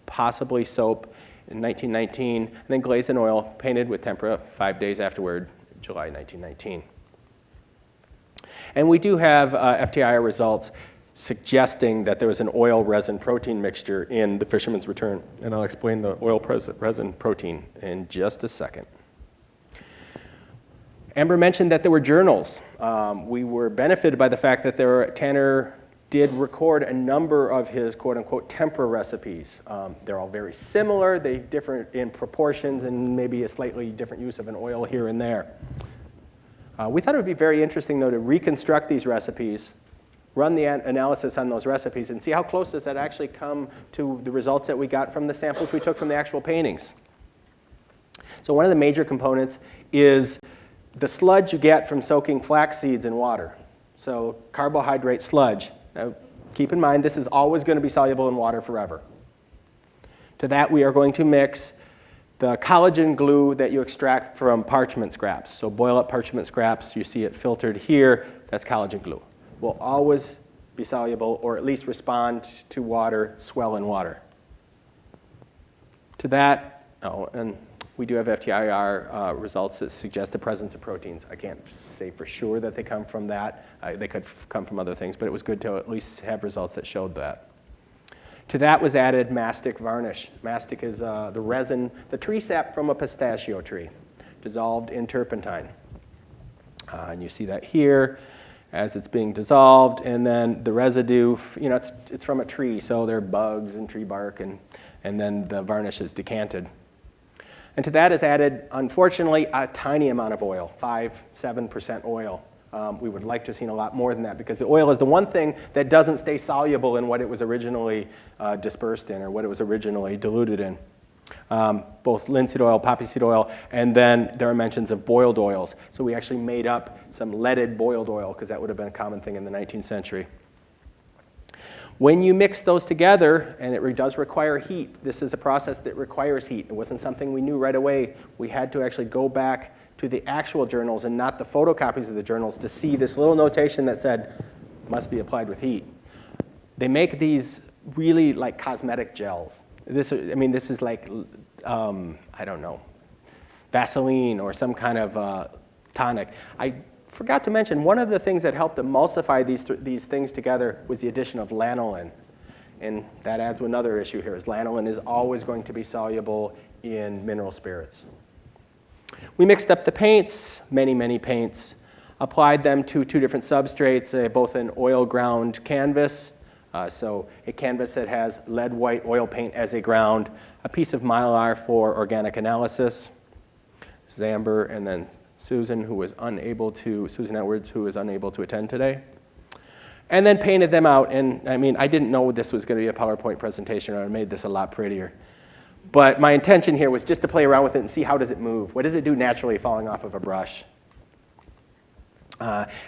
Possibly soap in 1919, and then glazed in oil, painted with tempera 5 days afterward, July 1919. And we do have FTIR results suggesting that there was an oil resin protein mixture in the Fisherman's Return. And I'll explain the oil resin protein in just a second. Amber mentioned that there were journals. We were benefited by the fact that Tanner did record a number of his quote-unquote tempera recipes. They're all very similar. They differ in proportions and maybe a slightly different use of an oil here and there. We thought it would be very interesting, though, to reconstruct these recipes, run the analysis on those recipes, and see how close does that actually come to the results that we got from the samples we took from the actual paintings. So one of the major components is the sludge you get from soaking flax seeds in water. So carbohydrate sludge. Now, keep in mind, this is always going to be soluble in water forever. To that, we are going to mix the collagen glue that you extract from parchment scraps. So boil up parchment scraps. You see it filtered here. That's collagen glue. Will always be soluble, or at least respond to water, swell in water. To that, and we do have FTIR results that suggest the presence of proteins. I can't say for sure that they come from that. They could come from other things, but it was good to at least have results that showed that. To that was added mastic varnish. Mastic is the resin, the tree sap from a pistachio tree, dissolved in turpentine. And you see that here as it's being dissolved, and then the residue, it's from a tree, so there are bugs and tree bark, and then the varnish is decanted. And to that is added, unfortunately, a tiny amount of oil, 5–7% oil. We would like to have seen a lot more than that, because the oil is the one thing that doesn't stay soluble in what it was originally dispersed in, or what it was originally diluted in. Both linseed oil, poppy seed oil, and then there are mentions of boiled oils. So we actually made up some leaded boiled oil, because that would have been a common thing in the 19th century. When you mix those together, and it does require heat, this is a process that requires heat. It wasn't something we knew right away. We had to actually go back to the actual journals and not the photocopies of the journals to see this little notation that said, must be applied with heat. They make these really like cosmetic gels. This is like, I don't know, Vaseline or some kind of tonic. I forgot to mention, one of the things that helped emulsify these things together was the addition of lanolin. And that adds to another issue here, is lanolin is always going to be soluble in mineral spirits. We mixed up the paints, many paints, applied them to 2 different substrates, both an oil ground canvas, so a canvas that has lead white oil paint as a ground, a piece of mylar for organic analysis. This is Amber, and then Susan Edwards, who was unable to attend today. And then painted them out, and I didn't know this was going to be a PowerPoint presentation, or I made this a lot prettier. But my intention here was just to play around with it and see how does it move. What does it do naturally falling off of a brush?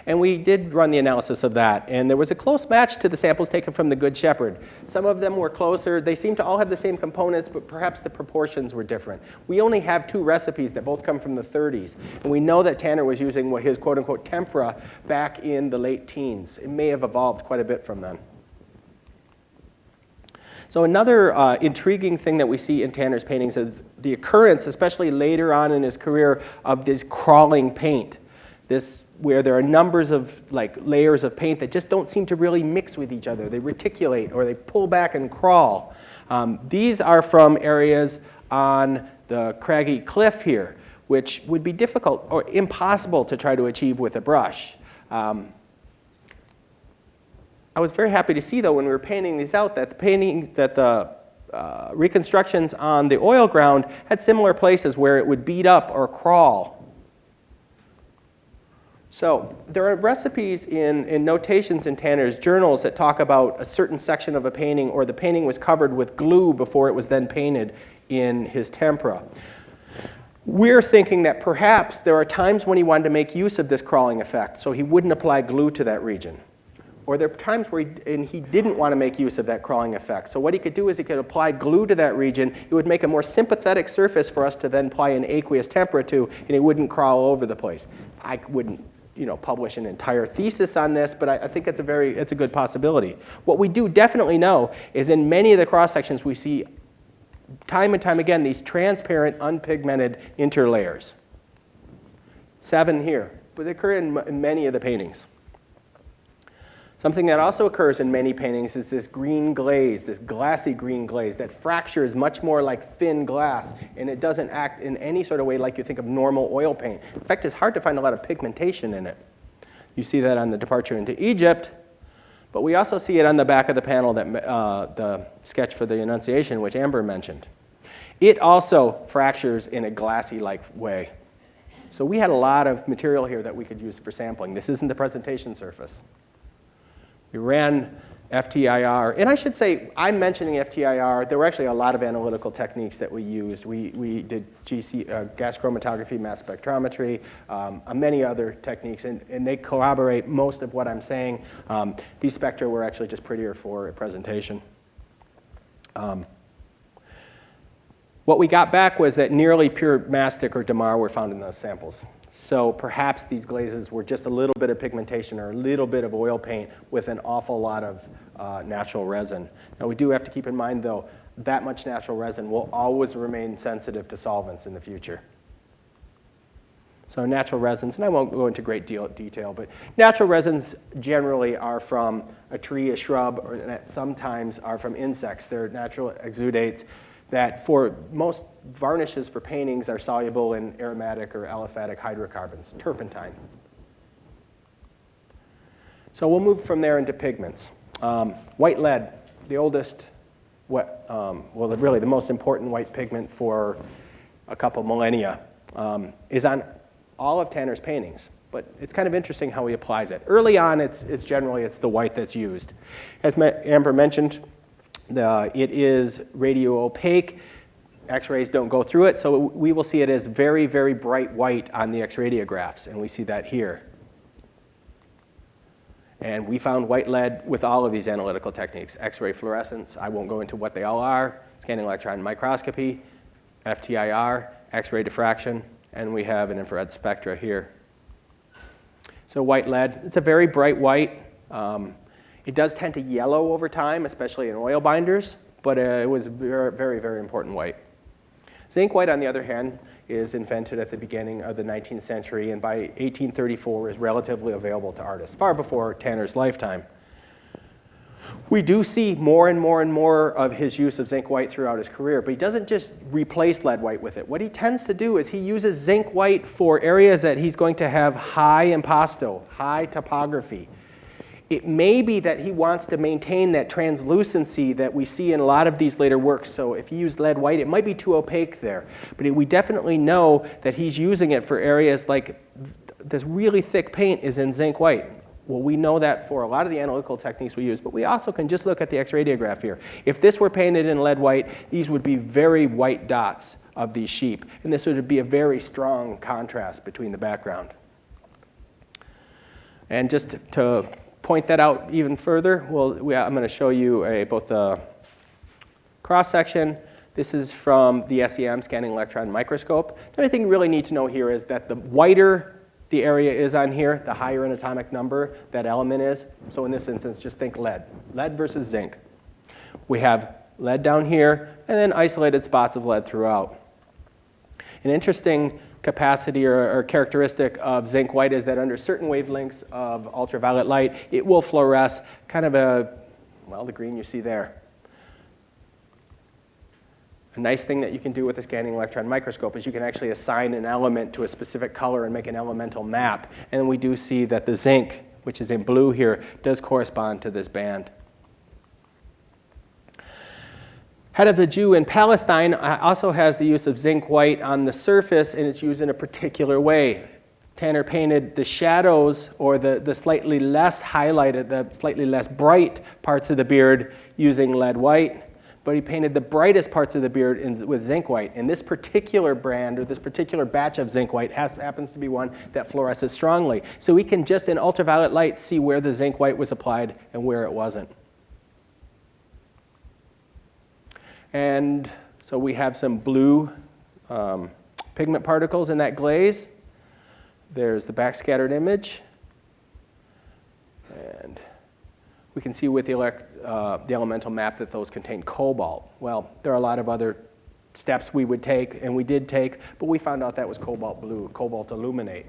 And we did run the analysis of that, and there was a close match to the samples taken from the Good Shepherd. Some of them were closer. They seemed to all have the same components, but perhaps the proportions were different. We only have 2 recipes that both come from the 30s, and we know that Tanner was using what his quote-unquote tempera back in the late teens. It may have evolved quite a bit from then. So another intriguing thing that we see in Tanner's paintings is the occurrence, especially later on in his career, of this crawling paint. Where there are numbers of layers of paint that just don't seem to really mix with each other. They reticulate or they pull back and crawl. These are from areas on the craggy cliff here, which would be difficult or impossible to try to achieve with a brush. I was very happy to see, though, when we were painting these out, that the reconstructions on the oil ground had similar places where it would bead up or crawl. So there are recipes in notations in Tanner's journals that talk about a certain section of a painting, or the painting was covered with glue before it was then painted in his tempera. We're thinking that perhaps there are times when he wanted to make use of this crawling effect, so he wouldn't apply glue to that region. Or there are times where he didn't want to make use of that crawling effect. So what he could do is he could apply glue to that region. It would make a more sympathetic surface for us to then apply an aqueous tempera to, and it wouldn't crawl over the place. I wouldn't publish an entire thesis on this, but I think it's a good possibility. What we do definitely know is in many of the cross sections we see time and time again these transparent, unpigmented interlayers. 7 here, but they occur in many of the paintings. Something that also occurs in many paintings is this green glaze, this glassy green glaze that fractures much more like thin glass, and it doesn't act in any sort of way like you think of normal oil paint. In fact, it's hard to find a lot of pigmentation in it. You see that on the departure into Egypt, but we also see it on the back of the panel, that the sketch for the Annunciation, which Amber mentioned. It also fractures in a glassy-like way. So we had a lot of material here that we could use for sampling. This isn't the presentation surface. We ran FTIR, and I should say, I'm mentioning FTIR. There were actually a lot of analytical techniques that we used. We did gas chromatography, mass spectrometry, many other techniques, and they corroborate most of what I'm saying. These spectra were actually just prettier for a presentation. What we got back was that nearly pure mastic or damar were found in those samples. So perhaps these glazes were just a little bit of pigmentation or a little bit of oil paint with an awful lot of natural resin. Now we do have to keep in mind, though, that much natural resin will always remain sensitive to solvents in the future. So natural resins, and I won't go into great detail, but natural resins generally are from a tree, a shrub, or that sometimes are from insects. They're natural exudates that for most varnishes for paintings are soluble in aromatic or aliphatic hydrocarbons, turpentine. So we'll move from there into pigments. White lead, the oldest, really the most important white pigment for a couple millennia, is on all of Tanner's paintings. But it's kind of interesting how he applies it. Early on, it's generally the white that's used. As Amber mentioned, it is radio opaque. X-rays don't go through it, so we will see it as very, very bright white on the X-radiographs, and we see that here. And we found white lead with all of these analytical techniques. X-ray fluorescence, I won't go into what they all are, scanning electron microscopy, FTIR, X-ray diffraction, and we have an infrared spectra here. So white lead, it's a very bright white. It does tend to yellow over time, especially in oil binders, but it was very, very, very important white. Zinc white, on the other hand, is invented at the beginning of the 19th century, and by 1834 is relatively available to artists, far before Tanner's lifetime. We do see more and more and more of his use of zinc white throughout his career, but he doesn't just replace lead white with it. What he tends to do is he uses zinc white for areas that he's going to have high impasto, high topography. It may be that he wants to maintain that translucency that we see in a lot of these later works. So if he used lead white, it might be too opaque there. But we definitely know that he's using it for areas like this really thick paint is in zinc white. Well, we know that for a lot of the analytical techniques we use, but we also can just look at the X-radiograph here. If this were painted in lead white, these would be very white dots of these sheep. And this would be a very strong contrast between the background. And just to point that out even further, I'm going to show you both the cross-section. This is from the SEM, scanning electron microscope. The only thing you really need to know here is that the whiter the area is on here, the higher in atomic number that element is. So in this instance, just think lead. Lead versus zinc. We have lead down here, and then isolated spots of lead throughout. An interesting capacity or characteristic of zinc white is that under certain wavelengths of ultraviolet light, it will fluoresce kind of the green you see there. A nice thing that you can do with a scanning electron microscope is you can actually assign an element to a specific color and make an elemental map. And we do see that the zinc, which is in blue here, does correspond to this band. Head of the Jew in Palestine also has the use of zinc white on the surface, and it's used in a particular way. Tanner painted the shadows, or the slightly less highlighted, the slightly less bright parts of the beard using lead white, but he painted the brightest parts of the beard with zinc white. And this particular brand, or this particular batch of zinc white, happens to be one that fluoresces strongly. So we can just in ultraviolet light see where the zinc white was applied and where it wasn't. And so we have some blue pigment particles in that glaze. There's the backscattered image. And we can see with the elemental map that those contain cobalt. Well, there are a lot of other steps we would take, and we did take, but we found out that was cobalt blue, cobalt aluminate,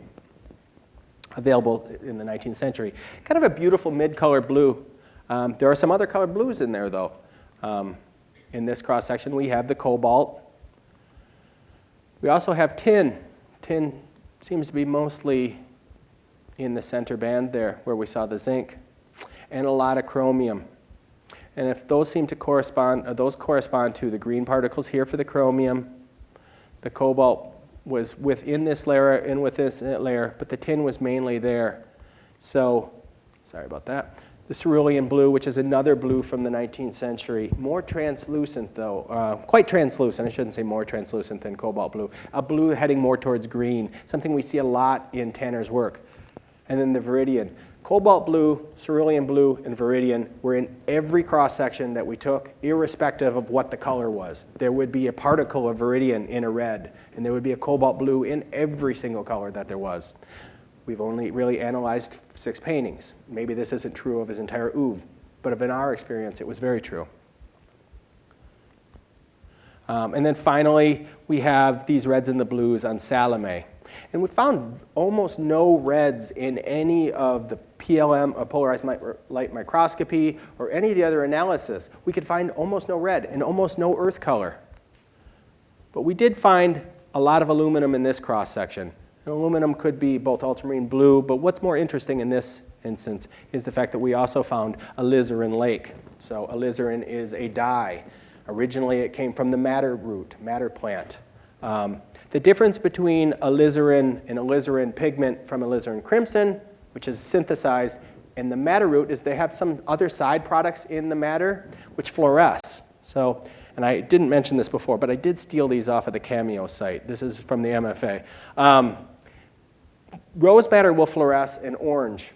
available in the 19th century. Kind of a beautiful mid-color blue. There are some other colored blues in there, though. In this cross-section, we have the cobalt. We also have tin. Tin seems to be mostly in the center band there, where we saw the zinc, and a lot of chromium. And if those seem to correspond, those correspond to the green particles here for the chromium. The cobalt was within this layer and with this layer, but the tin was mainly there. So, sorry about that. The cerulean blue, which is another blue from the 19th century, more translucent though, quite translucent. I shouldn't say more translucent than cobalt blue. A blue heading more towards green, something we see a lot in Tanner's work. And then the viridian. Cobalt blue, cerulean blue, and viridian were in every cross-section that we took, irrespective of what the color was. There would be a particle of viridian in a red, and there would be a cobalt blue in every single color that there was. We've only really analyzed 6 paintings. Maybe this isn't true of his entire oeuvre, but in our experience, it was very true. And then finally, we have these reds and the blues on Salome. And we found almost no reds in any of the PLM, polarized light microscopy, or any of the other analysis. We could find almost no red and almost no earth color. But we did find a lot of aluminum in this cross-section. And aluminum could be both ultramarine blue, but what's more interesting in this instance is the fact that we also found alizarin lake. So alizarin is a dye. Originally, it came from the madder root, madder plant. The difference between alizarin and alizarin pigment from alizarin crimson, which is synthesized, and the madder root is they have some other side products in the madder which fluoresce. So, and I didn't mention this before, but I did steal these off of the Cameo site. This is from the MFA. Rose madder will fluoresce in orange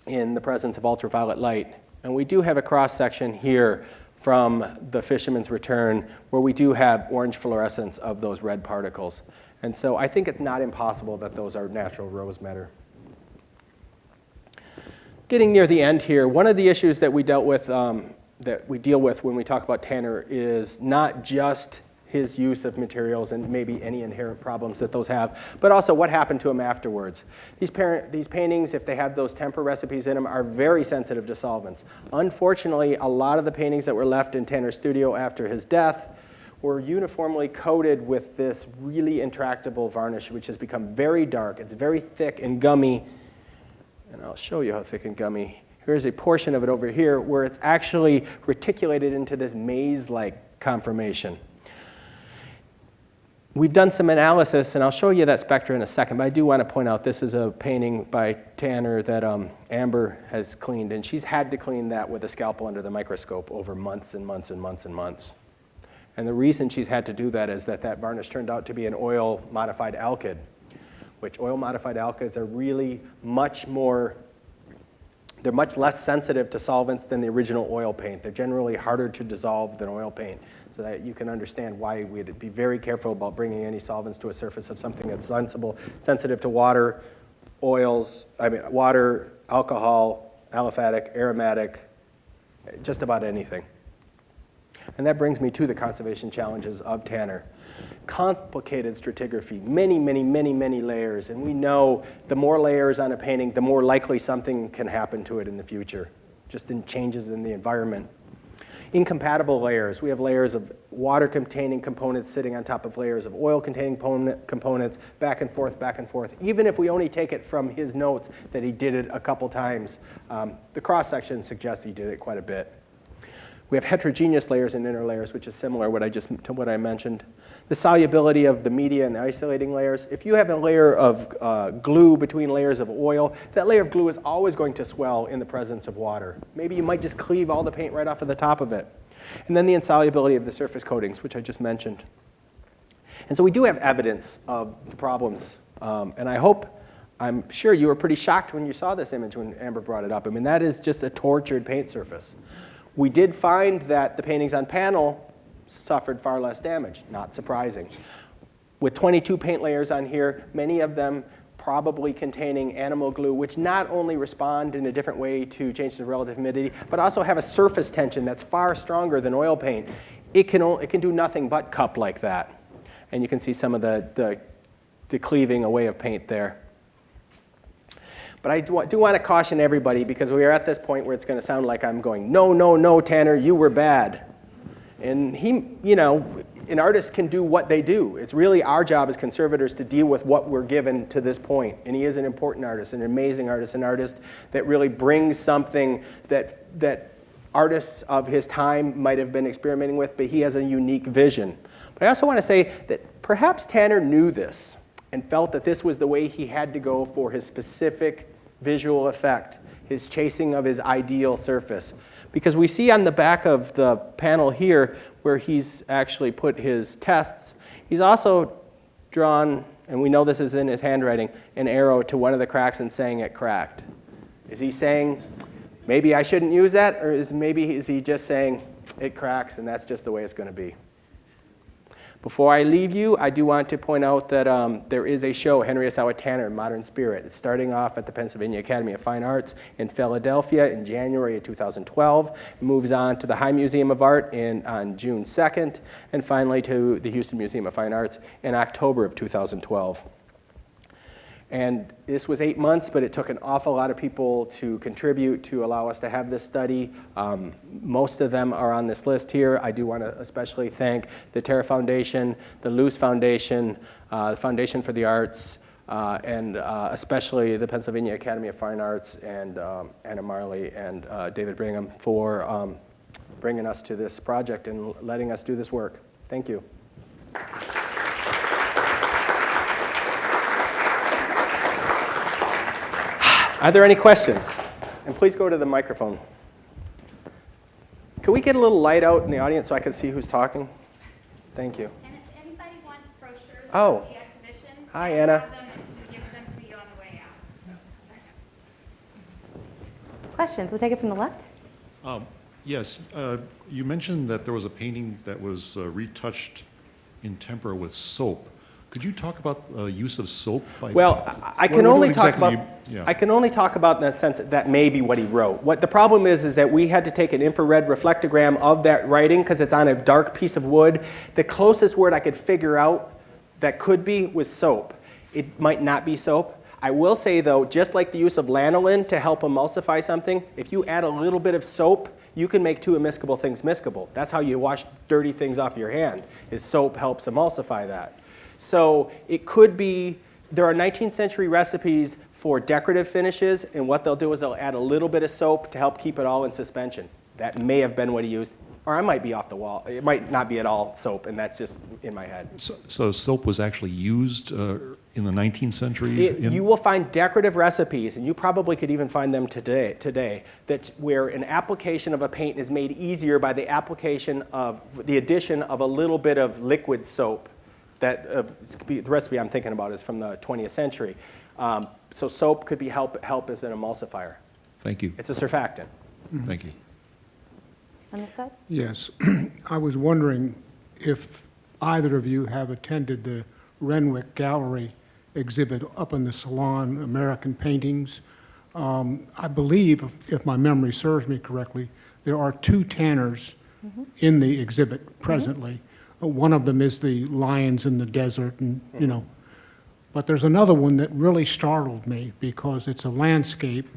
in the presence of ultraviolet light. And we do have a cross-section here from the Fisherman's Return where we do have orange fluorescence of those red particles. And so I think it's not impossible that those are natural rose madder. Getting near the end here, one of the issues that we deal with when we talk about Tanner is not just his use of materials and maybe any inherent problems that those have, but also what happened to him afterwards. These paintings, if they have those temper recipes in them, are very sensitive to solvents. Unfortunately, a lot of the paintings that were left in Tanner's studio after his death were uniformly coated with this really intractable varnish, which has become very dark. It's very thick and gummy, and I'll show you how thick and gummy. Here's a portion of it over here where it's actually reticulated into this maze-like conformation. We've done some analysis, and I'll show you that spectra in a second, but I do want to point out this is a painting by Tanner that Amber has cleaned, and she's had to clean that with a scalpel under the microscope over months and months and months and months. And the reason she's had to do that is that that varnish turned out to be an oil-modified alkyd, which oil-modified alkyds are really much more They're much less sensitive to solvents than the original oil paint. They're generally harder to dissolve than oil paint, so that you can understand why we'd be very careful about bringing any solvents to a surface of something that's sensitive to water, water, alcohol, aliphatic, aromatic, just about anything. And that brings me to the conservation challenges of Tanner. Complicated stratigraphy, many layers, and we know the more layers on a painting, the more likely something can happen to it in the future, just in changes in the environment. Incompatible layers. We have layers of water-containing components sitting on top of layers of oil-containing components, back and forth, back and forth. Even if we only take it from his notes that he did it a couple times, the cross-section suggests he did it quite a bit. We have heterogeneous layers and inner layers, which is similar to what I mentioned. The solubility of the media and the isolating layers. If you have a layer of glue between layers of oil, that layer of glue is always going to swell in the presence of water. Maybe you might just cleave all the paint right off of the top of it. And then the insolubility of the surface coatings, which I just mentioned. And so we do have evidence of the problems. And I'm sure you were pretty shocked when you saw this image when Amber brought it up. I mean, that is just a tortured paint surface. We did find that the paintings on panel suffered far less damage, not surprising. With 22 paint layers on here, many of them probably containing animal glue, which not only respond in a different way to changes in relative humidity, but also have a surface tension that's far stronger than oil paint. It can do nothing but cup like that. And you can see some of the cleaving away of paint there. But I do want to caution everybody, because we are at this point where it's going to sound like I'm going, no, Tanner, you were bad. And an artist can do what they do. It's really our job as conservators to deal with what we're given to this point. And he is an important artist, an amazing artist, an artist that really brings something that artists of his time might have been experimenting with, but he has a unique vision. But I also want to say that perhaps Tanner knew this and felt that this was the way he had to go for his specific visual effect, his chasing of his ideal surface. Because we see on the back of the panel here where he's actually put his tests, he's also drawn, and we know this is in his handwriting, an arrow to one of the cracks and saying it cracked. Is he saying, maybe I shouldn't use that? Or is he just saying, it cracks and that's just the way it's going to be? Before I leave you, I do want to point out that there is a show, Henry Ossawa Tanner, Modern Spirit. It's starting off at the Pennsylvania Academy of Fine Arts in Philadelphia in January of 2012. It moves on to the High Museum of Art on June 2nd, and finally to the Houston Museum of Fine Arts in October of 2012. And this was 8 months, but it took an awful lot of people to contribute to allow us to have this study. Most of them are on this list here. I do want to especially thank the Terra Foundation, the Luce Foundation, the Foundation for the Arts, and especially the Pennsylvania Academy of Fine Arts and Anna Marley and David Brigham for bringing us to this project and letting us do this work. Thank you. Are there any questions? And please go to the microphone. Can we get a little light out in the audience so I can see who's talking? Thank you. And if anybody wants brochures Oh. of the exhibition, Hi, I Anna. have them and give them to you on the way out. Questions? We'll take it from the left. Yes, you mentioned that there was a painting that was retouched in tempera with soap. Could you talk about use of soap? Well, I can only talk about. Yeah. I can only talk about in the sense that may be what he wrote. What the problem is that we had to take an infrared reflectogram of that writing because it's on a dark piece of wood. The closest word I could figure out that could be was soap. It might not be soap. I will say though, just like the use of lanolin to help emulsify something, if you add a little bit of soap, you can make two immiscible things miscible. That's how you wash dirty things off your hand, is soap helps emulsify that. So it could be, there are 19th century recipes for decorative finishes, and what they'll do is they'll add a little bit of soap to help keep it all in suspension. That may have been what he used, or I might be off the wall. It might not be at all soap, and that's just in my head. So soap was actually used in the 19th century? You will find decorative recipes, and you probably could even find them today that where an application of a paint is made easier by the application of the addition of a little bit of liquid soap. The recipe I'm thinking about is from the 20th century. So soap could be help as an emulsifier. Thank you. It's a surfactant. Thank you. On this side? Yes. I was wondering if either of you have attended the Renwick Gallery exhibit up in the Salon, American Paintings. I believe, if my memory serves me correctly, there are two Tanners in the exhibit presently. One of them is the lions in the desert, and you know. But there's another one that really startled me because it's a landscape,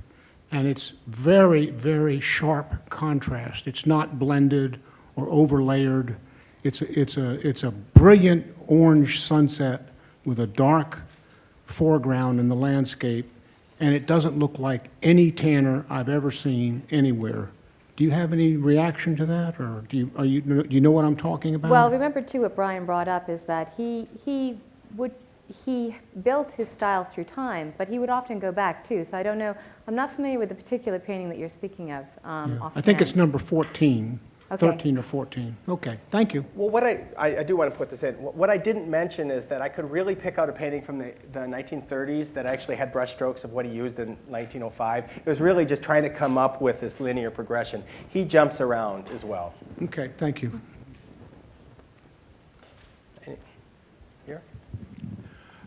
and it's very, very sharp contrast. It's not blended or overlayered. It's a brilliant orange sunset with a dark foreground in the landscape, and it doesn't look like any Tanner I've ever seen anywhere. Do you have any reaction to that, or do you know what I'm talking about? Well, remember too, what Brian brought up is that he built his style through time, but he would often go back too. So I don't know. I'm not familiar with the particular painting that you're speaking of. Yeah. I think it's number 14, Okay. 13 or 14. Okay, thank you. Well, what I do want to put this in. What I didn't mention is that I could really pick out a painting from the 1930s that actually had brush strokes of what he used in 1905. It was really just trying to come up with this linear progression. He jumps around as well. Okay, thank you. Here?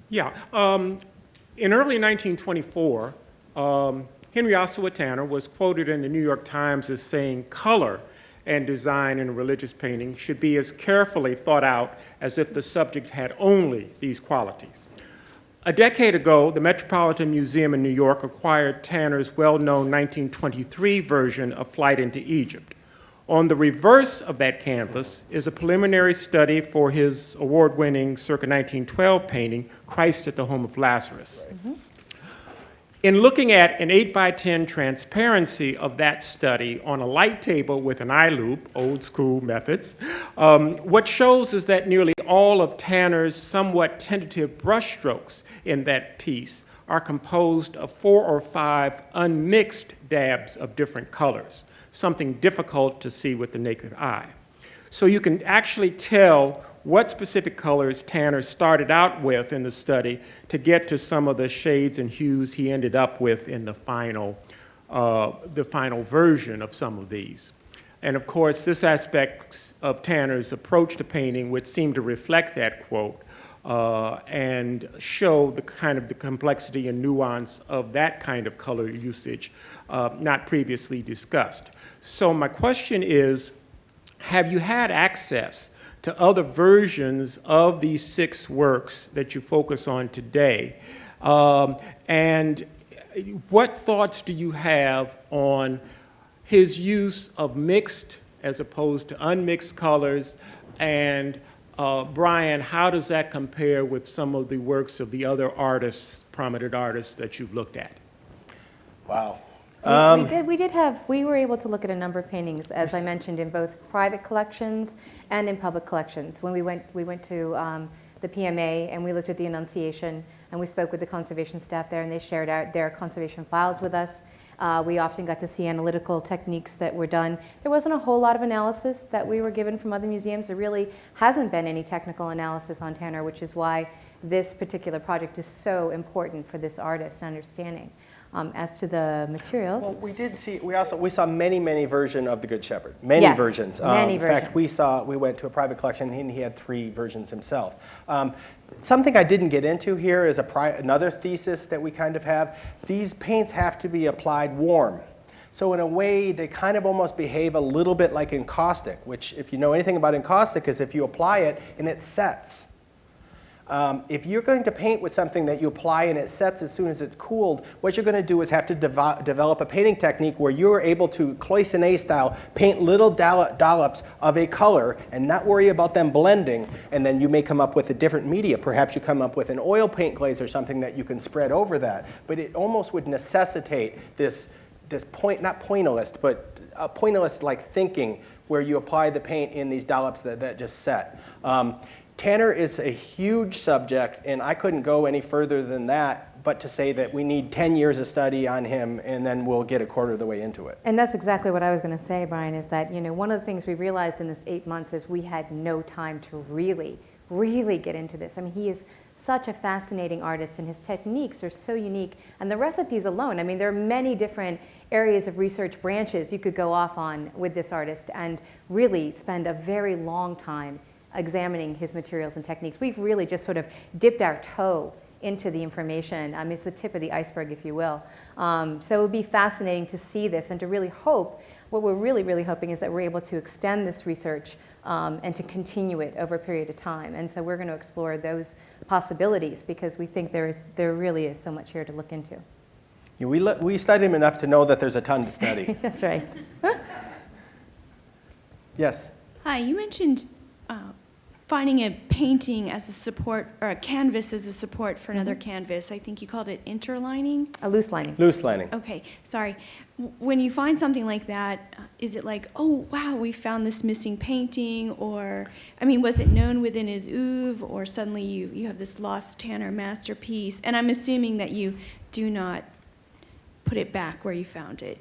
Yeah. In early 1924, Henry Ossawa Tanner was quoted in the New York Times as saying, "Color and design in a religious painting should be as carefully thought out as if the subject had only these qualities." A decade ago, the Metropolitan Museum in New York acquired Tanner's well-known 1923 version of Flight into Egypt. On the reverse of that canvas is a preliminary study for his award-winning circa 1912 painting, Christ at the Home of Lazarus. In looking at an 8x10 transparency of that study on a light table with an eye loupe, old school methods, what shows is that nearly all of Tanner's somewhat tentative brushstrokes in that piece are composed of 4 or 5 unmixed dabs of different colors, something difficult to see with the naked eye. So you can actually tell what specific colors Tanner started out with in the study to get to some of the shades and hues he ended up with in the final version of some of these. And of course, this aspect of Tanner's approach to painting would seem to reflect that quote and show the kind of the complexity and nuance of that kind of color usage not previously discussed. So my question is, have you had access to other versions of these 6 works that you focus on today? And what thoughts do you have on his use of mixed as opposed to unmixed colors? And Brian, how does that compare with some of the works of the other artists, prominent artists that you've looked at? Wow. We were able to look at a number of paintings, as I mentioned, in both private collections and in public collections. When we went to the PMA and we looked at the Annunciation and we spoke with the conservation staff there, and they shared out their conservation files with us. We often got to see analytical techniques that were done. There wasn't a whole lot of analysis that we were given from other museums. There really hasn't been any technical analysis on Tanner, which is why this particular project is so important for this artist understanding. As to the materials, Well, we saw many versions of the Good Shepherd. Many Yes, versions. many in fact, we went to a private collection and he had 3 versions himself. Something I didn't get into here is another thesis that we kind of have. These paints have to be applied warm. So in a way, they kind of almost behave a little bit like encaustic, which if you know anything about encaustic is if you apply it and it sets. If you're going to paint with something that you apply and it sets as soon as it's cooled, what you're going to do is have to develop a painting technique where you're able to cloisonné style paint little dollops of a color and not worry about them blending, and then you may come up with a different media. Perhaps you come up with an oil paint glaze or something that you can spread over that. But it almost would necessitate this not pointillist, but pointillist-like thinking where you apply the paint in these dollops that just set. Tanner is a huge subject, and I couldn't go any further than that, but to say that we need 10 years of study on him, and then we'll get a quarter of the way into it. and that's exactly what I was going to say, Brian, is that, you know, one of the things we realized in this 8 months is we had no time to really get into this. I mean, he is such a fascinating artist, and his techniques are so unique. And the recipes alone, I mean, there are many different areas of research branches you could go off on with this artist and really spend a very long time examining his materials and techniques. We've really just sort of dipped our toe into the information. It's the tip of the iceberg, if you will. So it would be fascinating to see this and to really hope, what we're really, really hoping is that we're able to extend this research and to continue it over a period of time. And so we're going to explore those possibilities because we think there really is so much here to look into. Yeah, we studied him enough to know that there's a ton to study. That's right. Yes. Hi, you mentioned finding a painting as a support, or a canvas as a support for another canvas. I think you called it interlining? A loose lining. Loose lining. Okay, sorry. When you find something like that, is it like, oh, wow, we found this missing painting? Or, I mean, was it known within his oeuvre, or suddenly you have this lost Tanner masterpiece? And I'm assuming that you do not put it back where you found it.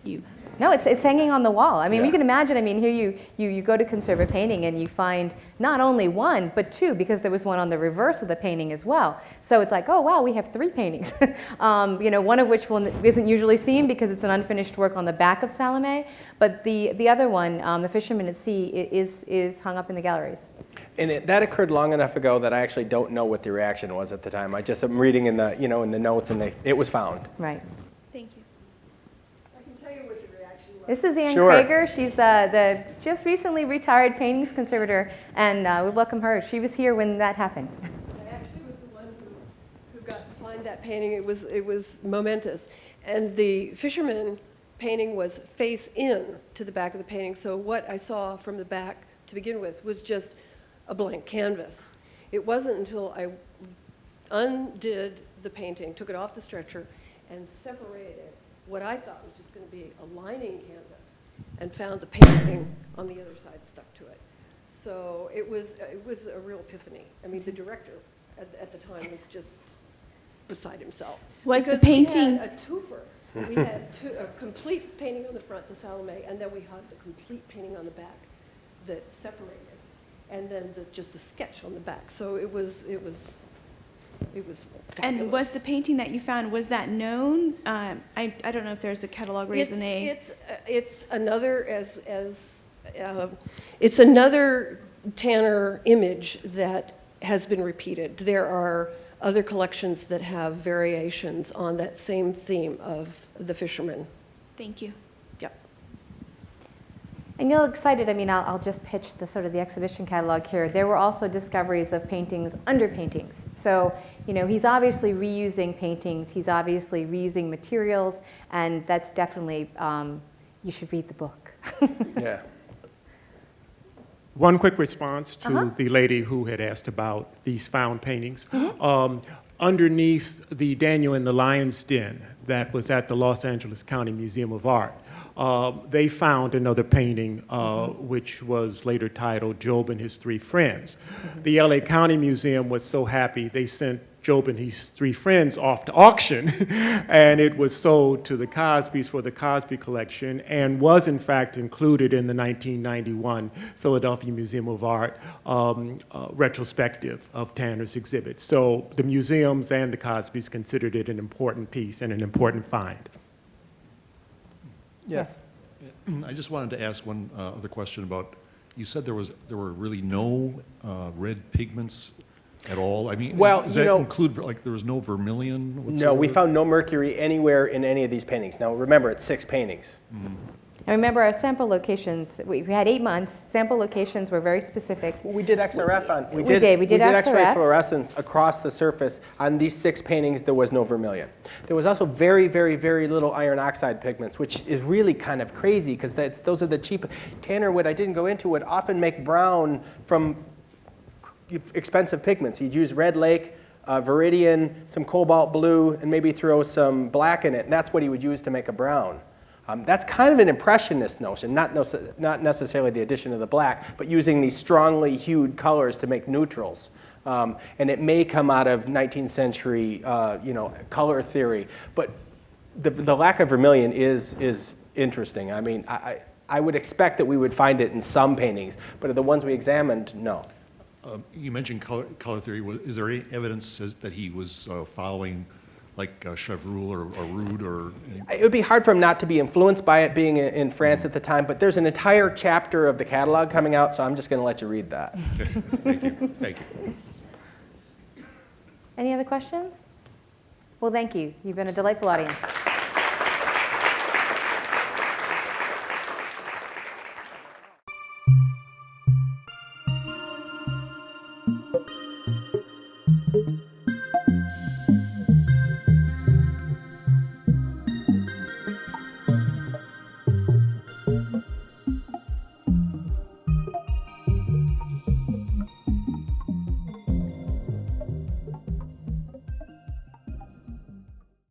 No, it's hanging on the wall. I mean, Yeah. you can imagine, I mean, here you go to conserve a painting and you find not only one, but two, because there was one on the reverse of the painting as well. So it's like, oh, wow, we have three paintings. One of which isn't usually seen because it's an unfinished work on the back of Salome, but the other one, The Fisherman at Sea, is hung up in the galleries. And that occurred long enough ago that I actually don't know what the reaction was at the time. I'm reading in the, in the notes, and it was found. Right. Thank you. This is Ann Sure. Krager. She's the just recently retired paintings conservator, and we welcome her. She was here when that happened. I actually was the one who got to find that painting. It was momentous. And the fisherman painting was face in to the back of the painting. So what I saw from the back to begin with was just a blank canvas. It wasn't until I undid the painting, took it off the stretcher, and separated what I thought was just going to be a lining canvas, and found the painting on the other side stuck to it. So it was a real epiphany. I mean, the director at the time was just beside himself. Was the Because painting- we had a twofer. We had a complete painting on the front, the Salome, and then we had the complete painting on the back that separated, and then just the sketch on the back. So it was fabulous. And was the painting that you found, was that known? I don't know if there's a catalog raisonné. It's another it's another Tanner image that has been repeated. There are other collections that have variations on that same theme of the fisherman. Thank you. Yep. And you're excited, I mean, I'll just pitch the exhibition catalog here. There were also discoveries of paintings under paintings. So, he's obviously reusing paintings, he's obviously reusing materials, and that's definitely, you should read the book. Yeah. One quick response to the lady who had asked about these found paintings. Underneath the Daniel in the Lion's Den that was at the Los Angeles County Museum of Art, they found another painting which was later titled Job and His Three Friends. The LA County Museum was so happy they sent Job and His Three Friends off to auction, and it was sold to the Cosbys for the Cosby collection, and was in fact included in the 1991 Philadelphia Museum of Art retrospective of Tanner's exhibit. So the museums and the Cosbys considered it an important piece and an important find. Yes. I just wanted to ask one other question about, you said there were really no red pigments at all? I mean, Well, does that include, like, there was no vermilion whatsoever? No, we found no mercury anywhere in any of these paintings. Now, remember, it's 6 paintings. And remember, our sample locations, we had 8 months. Sample locations were very specific. We did XRF on. We did X-ray XRF. fluorescence across the surface. On these 6 paintings, there was no vermilion. There was also very, very, very little iron oxide pigments, which is really kind of crazy because those are the cheap. Tanner would often make brown from expensive pigments. He'd use Red Lake, Viridian, some cobalt blue, and maybe throw some black in it. And that's what he would use to make a brown. That's kind of an impressionist notion, not necessarily the addition of the black, but using these strongly hued colors to make neutrals. And it may come out of 19th century, color theory. But the lack of vermilion is interesting. I mean, I would expect that we would find it in some paintings, but of the ones we examined, no. You mentioned color theory. Is there any evidence that he was following like Chevreul or Rude or any? It would be hard for him not to be influenced by it being in France at the time, but there's an entire chapter of the catalog coming out, so I'm just going to let you read that. Thank you. Thank you. Any other questions? Well, thank you. You've been a delightful audience.